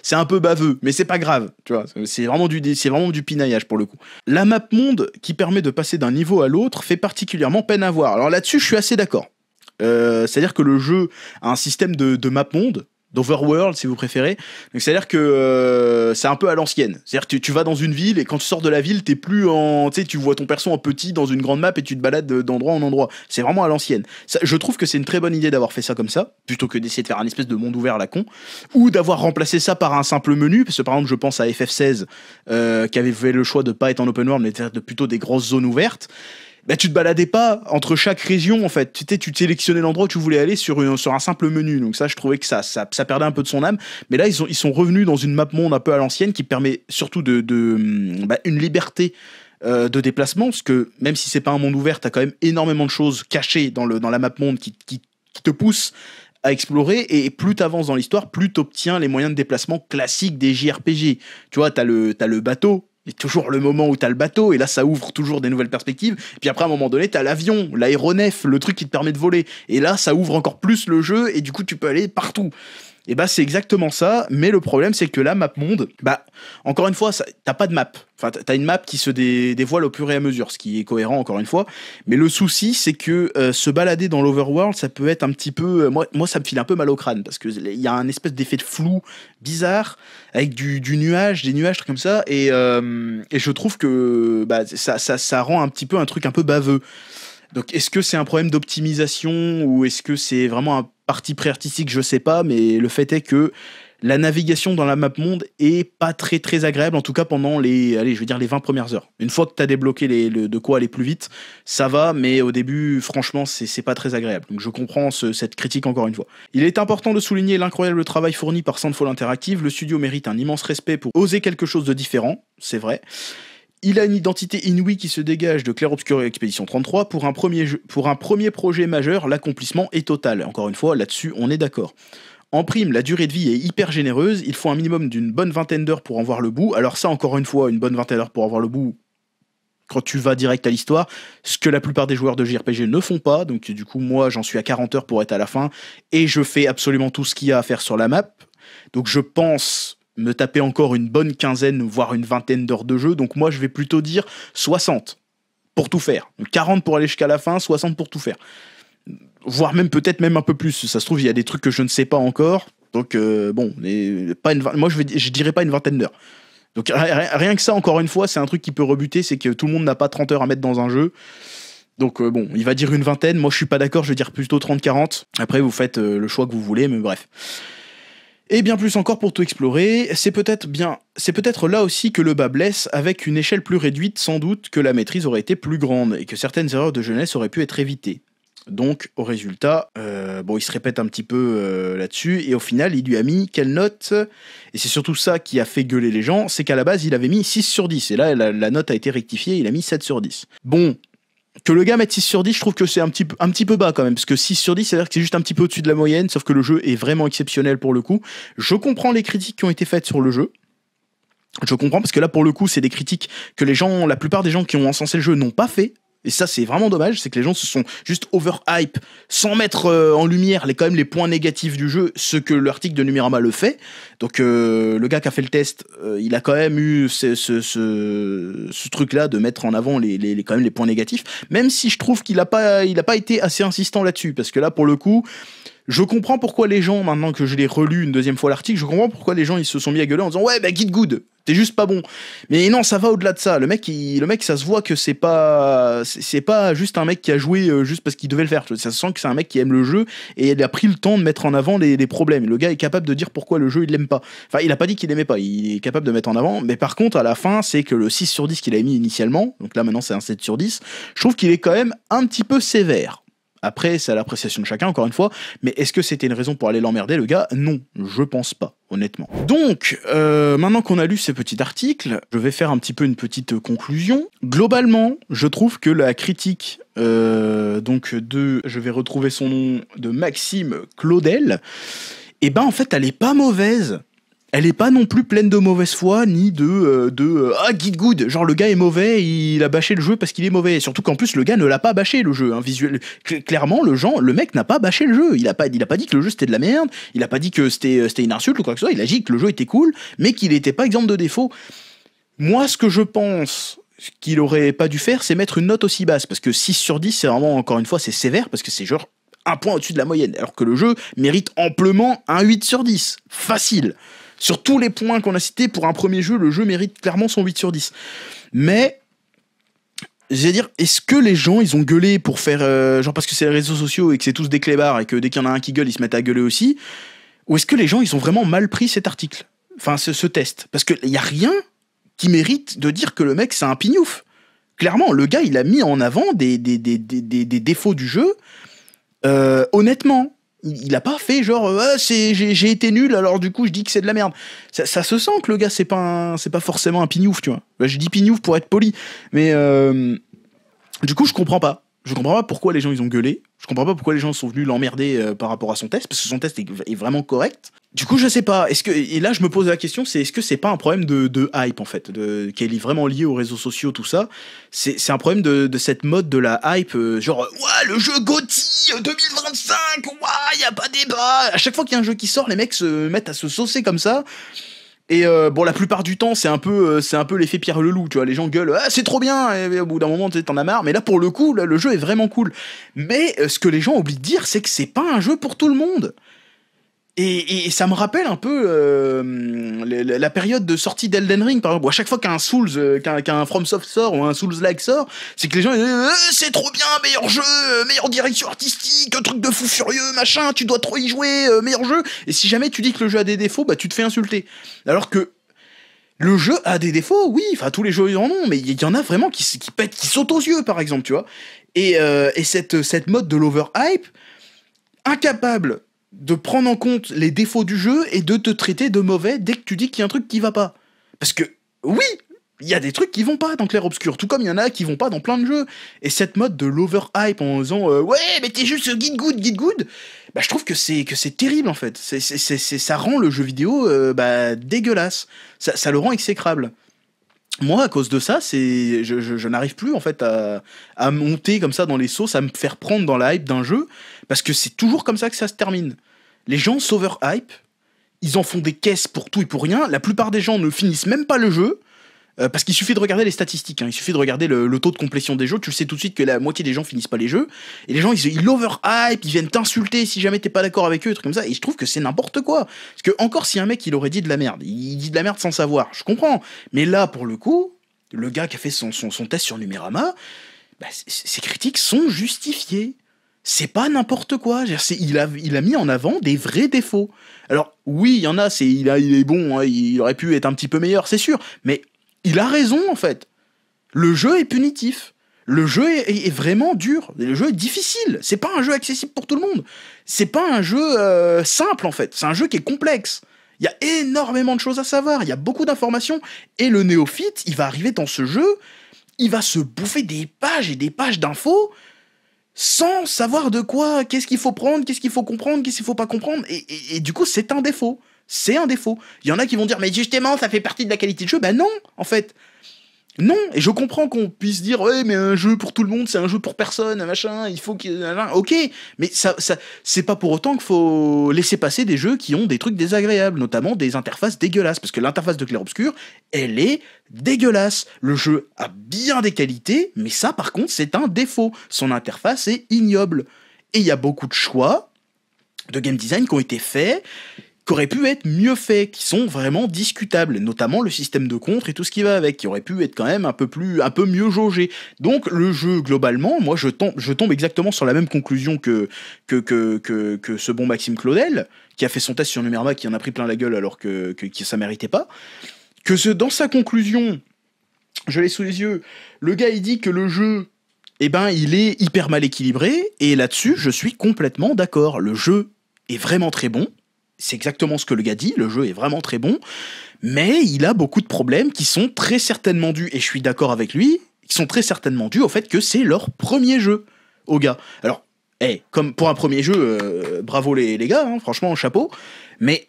c'est un peu baveux. Mais c'est pas grave. Tu vois, c'est vraiment du pinaillage pour le coup. La map monde qui permet de passer d'un niveau à l'autre fait particulièrement peine à voir. Alors là-dessus, je suis assez d'accord. C'est-à-dire que le jeu a un système de map monde, d'Overworld si vous préférez. Donc c'est-à-dire que c'est un peu à l'ancienne. C'est-à-dire que tu vas dans une ville et quand tu sors de la ville, t'es plus en, tu sais, tu vois ton perso en petit dans une grande map et tu te balades d'endroit en endroit. C'est vraiment à l'ancienne. Ça, je trouve que c'est une très bonne idée d'avoir fait ça comme ça, plutôt que d'essayer de faire un espèce de monde ouvert à la con, ou d'avoir remplacé ça par un simple menu. Parce que par exemple, je pense à FF16 qui avait fait le choix de pas être en open world, mais de plutôt des grosses zones ouvertes. Bah, tu te baladais pas entre chaque région en fait, tu sélectionnais l'endroit où tu voulais aller sur un simple menu. Donc ça, je trouvais que ça perdait un peu de son âme. Mais là, ils sont revenus dans une map monde un peu à l'ancienne qui permet surtout une liberté de déplacement, parce que même si c'est pas un monde ouvert, t'as quand même énormément de choses cachées dans la map monde qui te poussent à explorer, et plus t'avances dans l'histoire, plus t'obtiens les moyens de déplacement classiques des JRPG. Tu vois, t'as le bateau. Il y a toujours le moment où t'as le bateau, et là ça ouvre toujours des nouvelles perspectives. Et puis après à un moment donné t'as l'avion, l'aéronef, le truc qui te permet de voler. Et là ça ouvre encore plus le jeu, et du coup tu peux aller partout. Et bah c'est exactement ça, mais le problème c'est que la map monde, bah encore une fois, t'as pas de map. Enfin t'as une map qui se dévoile au fur et à mesure, ce qui est cohérent encore une fois. Mais le souci c'est que se balader dans l'overworld, ça peut être un petit peu... moi ça me file un peu mal au crâne, parce qu'il y a un espèce d'effet de flou bizarre, avec du nuage, des nuages comme ça, et je trouve que bah, ça rend un petit peu un truc un peu baveux. Donc est-ce que c'est un problème d'optimisation, ou est-ce que c'est vraiment un parti pré-artistique, je sais pas, mais le fait est que la navigation dans la map monde est pas très très agréable, en tout cas pendant les 20 premières heures. Une fois que t'as débloqué de quoi aller plus vite, ça va, mais au début, franchement, c'est pas très agréable. Donc je comprends cette critique encore une fois. Il est important de souligner l'incroyable travail fourni par Soundfall Interactive. Le studio mérite un immense respect pour oser quelque chose de différent, c'est vrai. Il a une identité inouïe qui se dégage de Clair Obscur et Expédition 33. Pour un premier projet majeur, l'accomplissement est total. Encore une fois, là-dessus, on est d'accord. En prime, la durée de vie est hyper généreuse. Il faut un minimum d'une bonne vingtaine d'heures pour en voir le bout. Alors ça, encore une fois, une bonne vingtaine d'heures pour en voir le bout, quand tu vas direct à l'histoire, ce que la plupart des joueurs de JRPG ne font pas. Donc du coup, moi, j'en suis à 40 heures pour être à la fin. Et je fais absolument tout ce qu'il y a à faire sur la map. Donc je pense me taper encore une bonne quinzaine, voire une vingtaine d'heures de jeu. Donc moi, je vais plutôt dire 60 pour tout faire. Donc 40 pour aller jusqu'à la fin, 60 pour tout faire. Voire même peut-être même un peu plus. Ça se trouve, il y a des trucs que je ne sais pas encore. Donc bon, moi je dirais pas une vingtaine d'heures. Donc rien que ça, encore une fois, c'est un truc qui peut rebuter, c'est que tout le monde n'a pas 30 heures à mettre dans un jeu. Donc bon, il va dire une vingtaine. Moi, je suis pas d'accord, je vais dire plutôt 30-40. Après, vous faites le choix que vous voulez, mais bref. Et bien plus encore pour tout explorer, c'est peut-être là aussi que le bas blesse, avec une échelle plus réduite, sans doute que la maîtrise aurait été plus grande, et que certaines erreurs de jeunesse auraient pu être évitées. Donc, au résultat, il se répète un petit peu là-dessus, et au final, il lui a mis quelle note ? Et c'est surtout ça qui a fait gueuler les gens, c'est qu'à la base, il avait mis 6 sur 10, et là, la note a été rectifiée, il a mis 7 sur 10. Bon, que le gars mette 6 sur 10, je trouve que c'est un petit peu bas quand même, parce que 6 sur 10, c'est-à-dire que c'est juste un petit peu au-dessus de la moyenne, sauf que le jeu est vraiment exceptionnel pour le coup. Je comprends les critiques qui ont été faites sur le jeu. Je comprends, parce que là, pour le coup, c'est des critiques que la plupart des gens qui ont encensé le jeu n'ont pas fait. Et ça, c'est vraiment dommage, c'est que les gens se sont juste overhype, sans mettre en lumière quand même les points négatifs du jeu, ce que l'article de Numérama le fait. Donc le gars qui a fait le test, il a quand même eu ce truc-là de mettre en avant quand même les points négatifs, même si je trouve qu'il a pas été assez insistant là-dessus, parce que là, pour le coup, Je comprends pourquoi les gens, maintenant que je l'ai relu une deuxième fois l'article, je comprends pourquoi les gens ils se sont mis à gueuler en disant ouais bah Git Good, t'es juste pas bon. Mais non, ça va au-delà de ça. Le mec ça se voit que c'est pas juste un mec qui a joué juste parce qu'il devait le faire. Ça se sent que c'est un mec qui aime le jeu et il a pris le temps de mettre en avant les problèmes. Le gars est capable de dire pourquoi le jeu il l'aime pas. Enfin, il a pas dit qu'il l'aimait pas, il est capable de mettre en avant. Mais par contre, à la fin, c'est que le 6 sur 10 qu'il a mis initialement, donc là maintenant c'est un 7 sur 10, je trouve qu'il est quand même un petit peu sévère. Après, c'est à l'appréciation de chacun, encore une fois, mais est-ce que c'était une raison pour aller l'emmerder, le gars? Non, je pense pas, honnêtement. Donc, maintenant qu'on a lu ces petits articles, je vais faire un petit peu une petite conclusion. Globalement, je trouve que la critique, je vais retrouver son nom, de Maxime Claudel, et ben en fait, elle est pas mauvaise. Elle est pas non plus pleine de mauvaise foi, ni ah, Git Good, genre le gars est mauvais, il a bâché le jeu parce qu'il est mauvais. Et surtout qu'en plus, le gars ne l'a pas bâché le jeu. Hein. Clairement, le mec n'a pas bâché le jeu. Il a pas dit que le jeu c'était de la merde, il a pas dit que c'était une insulte ou quoi que ce soit, il a dit que le jeu était cool, mais qu'il était pas exempt de défauts. Moi, ce que je pense qu'il aurait pas dû faire, c'est mettre une note aussi basse, parce que 6 sur 10, c'est vraiment, encore une fois, c'est sévère, parce que c'est genre un point au-dessus de la moyenne, alors que le jeu mérite amplement un 8 sur 10. Facile. Sur tous les points qu'on a cités, pour un premier jeu, le jeu mérite clairement son 8 sur 10. Mais, je vais dire, est-ce que les gens, ils ont gueulé pour faire... genre parce que c'est les réseaux sociaux et que c'est tous des clébards et que dès qu'il y en a un qui gueule, ils se mettent à gueuler aussi? Ou est-ce que les gens, ils ont vraiment mal pris cet article? Enfin, ce test. Parce qu'il n'y a rien qui mérite de dire que le mec, c'est un pignouf. Clairement, le gars, il a mis en avant des défauts du jeu. Honnêtement... Il a pas fait genre j'ai été nul alors du coup je dis que c'est de la merde. Ça se sent que le gars c'est pas forcément un pignouf, tu vois. Je dis pignouf pour être poli, mais du coup je comprends pas. Je comprends pas pourquoi les gens ils ont gueulé. Je comprends pas pourquoi les gens sont venus l'emmerder par rapport à son test, parce que son test est vraiment correct. Du coup, je sais pas. Et là, je me pose la question, est-ce que c'est pas un problème de hype, en fait, qui est vraiment lié aux réseaux sociaux, tout ça? C'est un problème de cette mode de la hype, genre, ouais, le jeu GOTY 2025, ouais, y a pas débat. À chaque fois qu'il y a un jeu qui sort, les mecs se mettent à se saucer comme ça. Et bon, la plupart du temps, c'est un peu l'effet Pierre Leloup, tu vois. Les gens gueulent, ah, c'est trop bien. Et au bout d'un moment, t'en as marre. Mais là, pour le coup, là, le jeu est vraiment cool. Mais ce que les gens oublient de dire, c'est que c'est pas un jeu pour tout le monde. Et ça me rappelle un peu la période de sortie d'Elden Ring, par exemple, où à chaque fois qu'un Souls, qu'un FromSoft sort ou un Souls-like sort, c'est que les gens ils disent c'est trop bien, meilleur jeu, meilleure direction artistique, truc de fou furieux, machin, tu dois trop y jouer, meilleur jeu. Et si jamais tu dis que le jeu a des défauts, bah tu te fais insulter. Alors que le jeu a des défauts, oui, enfin tous les jeux en ont, mais il y en a vraiment qui pètent, qui sautent aux yeux, par exemple, tu vois. Et cette mode de l'overhype, incapable de prendre en compte les défauts du jeu et de te traiter de mauvais dès que tu dis qu'il y a un truc qui va pas. Parce que, oui, il y a des trucs qui vont pas dans Clair Obscur, tout comme il y en a qui vont pas dans plein de jeux. Et cette mode de l'overhype en disant ouais, mais t'es juste Git Good, bah je trouve que c'est terrible en fait. Ça rend le jeu vidéo dégueulasse. Ça le rend exécrable. Moi, à cause de ça, je n'arrive plus en fait à monter comme ça dans les sauces, à me faire prendre dans la hype d'un jeu, parce que c'est toujours comme ça que ça se termine. Les gens s'overhype, ils en font des caisses pour tout et pour rien. La plupart des gens ne finissent même pas le jeu, parce qu'il suffit de regarder les statistiques, hein. Il suffit de regarder le taux de complétion des jeux, tu le sais tout de suite que la moitié des gens finissent pas les jeux, et les gens ils overhype, ils viennent t'insulter si jamais t'es pas d'accord avec eux, des trucs comme ça, et je trouve que c'est n'importe quoi. Parce que encore si un mec il aurait dit de la merde, il dit de la merde sans savoir, je comprends, mais là pour le coup, le gars qui a fait son test sur Numérama, bah, ses critiques sont justifiées. C'est pas n'importe quoi. Il a mis en avant des vrais défauts. Alors oui, il y en a, il est bon, hein, il aurait pu être un petit peu meilleur, c'est sûr, mais il a raison en fait. Le jeu est punitif. Le jeu est vraiment dur. Le jeu est difficile. C'est pas un jeu accessible pour tout le monde. C'est pas un jeu simple en fait. C'est un jeu qui est complexe. Il y a énormément de choses à savoir. Il y a beaucoup d'informations. Et le néophyte, il va arriver dans ce jeu, il va se bouffer des pages et des pages d'infos sans savoir de quoi, qu'est-ce qu'il faut prendre, qu'est-ce qu'il faut comprendre, qu'est-ce qu'il faut pas comprendre. Et du coup, c'est un défaut. C'est un défaut. Il y en a qui vont dire, mais justement, ça fait partie de la qualité de jeu. Ben non, en fait. Non, et je comprends qu'on puisse dire, ouais, mais un jeu pour tout le monde, c'est un jeu pour personne, machin, il faut qu'il... Ok, mais ça, c'est pas pour autant qu'il faut laisser passer des jeux qui ont des trucs désagréables, notamment des interfaces dégueulasses, parce que l'interface de Clair Obscur, elle est dégueulasse. Le jeu a bien des qualités, mais ça, par contre, c'est un défaut. Son interface est ignoble. Et il y a beaucoup de choix de game design qui ont été faits, qui auraient pu être mieux faits, qui sont vraiment discutables, notamment le système de contre et tout ce qui va avec, qui aurait pu être quand même un peu mieux jaugé. Donc le jeu, globalement, moi je tombe exactement sur la même conclusion que ce bon Maxime Claudel, qui a fait son test sur Numerma, qui en a pris plein la gueule alors que ça méritait pas. Dans sa conclusion, je l'ai sous les yeux, le gars il dit que le jeu, il est hyper mal équilibré, et là-dessus je suis complètement d'accord. Le jeu est vraiment très bon. C'est exactement ce que le gars dit, le jeu est vraiment très bon, mais il a beaucoup de problèmes qui sont très certainement dus, et je suis d'accord avec lui, qui sont très certainement dus au fait que c'est leur premier jeu, aux gars. Alors, comme pour un premier jeu, bravo les gars, hein, franchement, chapeau, mais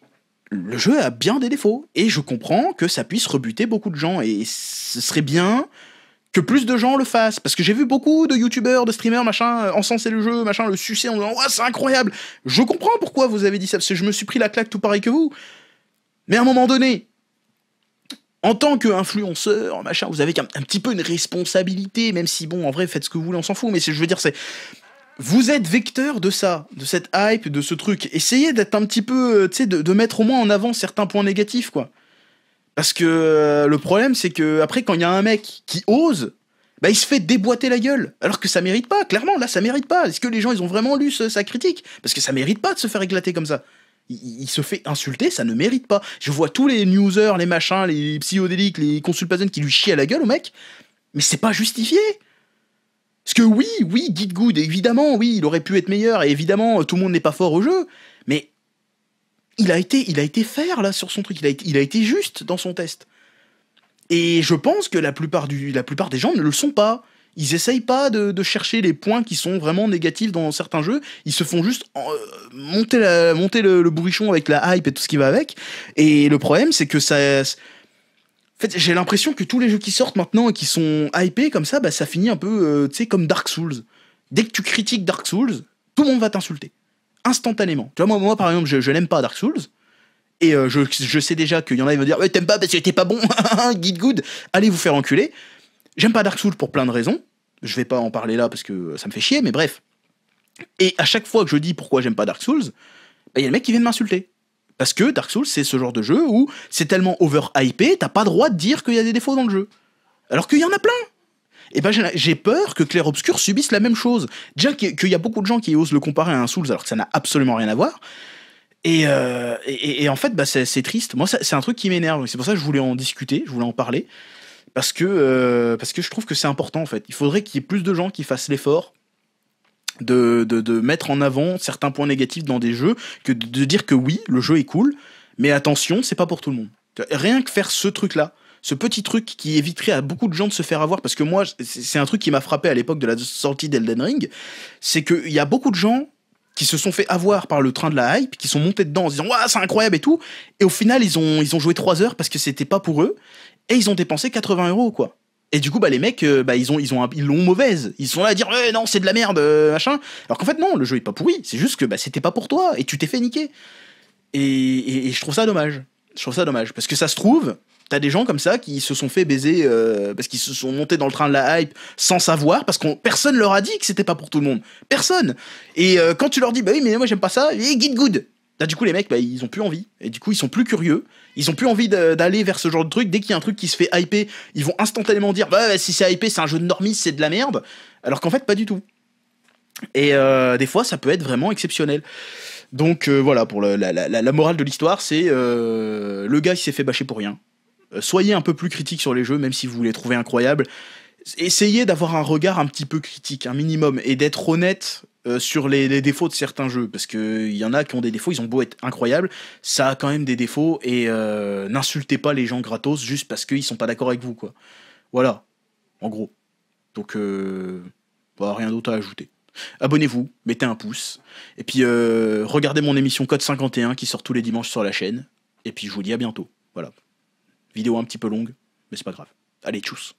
le jeu a bien des défauts, et je comprends que ça puisse rebuter beaucoup de gens, et ce serait bien que plus de gens le fassent, parce que j'ai vu beaucoup de youtubeurs, de streamers, machin, encenser le jeu, machin, le sucer en disant « Ouais, c'est incroyable !» Je comprends pourquoi vous avez dit ça, parce que je me suis pris la claque tout pareil que vous. Mais à un moment donné, en tant qu'influenceur, machin, vous avez un petit peu une responsabilité, même si, bon, en vrai, faites ce que vous voulez, on s'en fout, mais je veux dire, c'est... Vous êtes vecteur de ça, de cette hype, de ce truc. Essayez d'être un petit peu, tu sais, de mettre au moins en avant certains points négatifs, quoi. Parce que le problème, c'est que après, quand il y a un mec qui ose, il se fait déboîter la gueule. Alors que ça mérite pas, clairement, là, ça mérite pas. Est-ce que les gens, ils ont vraiment lu sa critique? Parce que ça mérite pas de se faire éclater comme ça. Il se fait insulter, ça ne mérite pas. Je vois tous les newsers, les machins, les psychodéliques, les consulpazen qui lui chient à la gueule au mec, mais c'est pas justifié. Parce que oui, Git Good, évidemment, oui, il aurait pu être meilleur, et évidemment, tout le monde n'est pas fort au jeu, mais il a été fair là sur son truc, il a été juste dans son test. Et je pense que la plupart des gens ne le sont pas. Ils essayent pas de chercher les points qui sont vraiment négatifs dans certains jeux. Ils se font juste monter le bourrichon avec la hype et tout ce qui va avec. Et le problème, c'est que ça... En fait, j'ai l'impression que tous les jeux qui sortent maintenant et qui sont hypés comme ça, ça finit un peu, tu sais, comme Dark Souls. Dès que tu critiques Dark Souls, tout le monde va t'insulter. Instantanément. Tu vois, moi par exemple, je n'aime pas Dark Souls. Et je sais déjà qu'il y en a qui vont dire « Ouais, t'aimes pas parce que t'es pas bon, Git Good, allez vous faire enculer ». J'aime pas Dark Souls pour plein de raisons. Je vais pas en parler là parce que ça me fait chier, mais bref. Et à chaque fois que je dis pourquoi j'aime pas Dark Souls, y a le mec qui vient de m'insulter. Parce que Dark Souls, c'est ce genre de jeu où c'est tellement over-hypé, t'as pas le droit de dire qu'il y a des défauts dans le jeu. Alors qu'il y en a plein. Et j'ai peur que Clair Obscur subisse la même chose. Déjà qu'il y a beaucoup de gens qui osent le comparer à un Souls alors que ça n'a absolument rien à voir. Et en fait, c'est triste. Moi, c'est un truc qui m'énerve. C'est pour ça que je voulais en discuter, je voulais en parler. Parce que je trouve que c'est important, en fait. Il faudrait qu'il y ait plus de gens qui fassent l'effort de mettre en avant certains points négatifs dans des jeux, que de dire que oui, le jeu est cool, mais attention, c'est pas pour tout le monde. Rien que faire ce truc-là, ce petit truc qui éviterait à beaucoup de gens de se faire avoir, parce que moi, c'est un truc qui m'a frappé à l'époque de la sortie d'Elden Ring, c'est qu'il y a beaucoup de gens qui se sont fait avoir par le train de la hype, qui sont montés dedans en se disant « Ouah, c'est incroyable et tout », et au final, ils ont joué 3 heures parce que c'était pas pour eux, et ils ont dépensé 80 €, quoi. Et du coup, les mecs, ils l'ont mauvaise. Ils sont là à dire « non, c'est de la merde, machin ». Alors qu'en fait, non, le jeu est pas pourri, c'est juste que c'était pas pour toi, et tu t'es fait niquer. Et je trouve ça dommage. Je trouve ça dommage, parce que ça se trouve, t'as des gens comme ça qui se sont fait baiser parce qu'ils se sont montés dans le train de la hype sans savoir, parce que personne leur a dit que c'était pas pour tout le monde. Personne. Et quand tu leur dis « Bah oui, mais moi j'aime pas ça », et Git Good. Là, du coup, les mecs, ils ont plus envie. Et du coup, ils sont plus curieux. Ils ont plus envie d'aller vers ce genre de truc. Dès qu'il y a un truc qui se fait hyper, ils vont instantanément dire « Bah, si c'est hypé, c'est un jeu de normies, c'est de la merde ». Alors qu'en fait, pas du tout. Et des fois, ça peut être vraiment exceptionnel. Donc voilà, pour la morale de l'histoire, c'est le gars, il s'est fait bâcher pour rien. Soyez un peu plus critique sur les jeux, même si vous les trouvez incroyables. Essayez d'avoir un regard un petit peu critique, un minimum, et d'être honnête sur les défauts de certains jeux, parce qu'il y en a qui ont des défauts, ils ont beau être incroyables, ça a quand même des défauts, et n'insultez pas les gens gratos juste parce qu'ils sont pas d'accord avec vous, quoi. Voilà, en gros. Donc, rien d'autre à ajouter. Abonnez-vous, mettez un pouce, et puis regardez mon émission Code 51 qui sort tous les dimanches sur la chaîne, et puis je vous dis à bientôt. Voilà. Vidéo un petit peu longue, mais c'est pas grave. Allez, tchuss.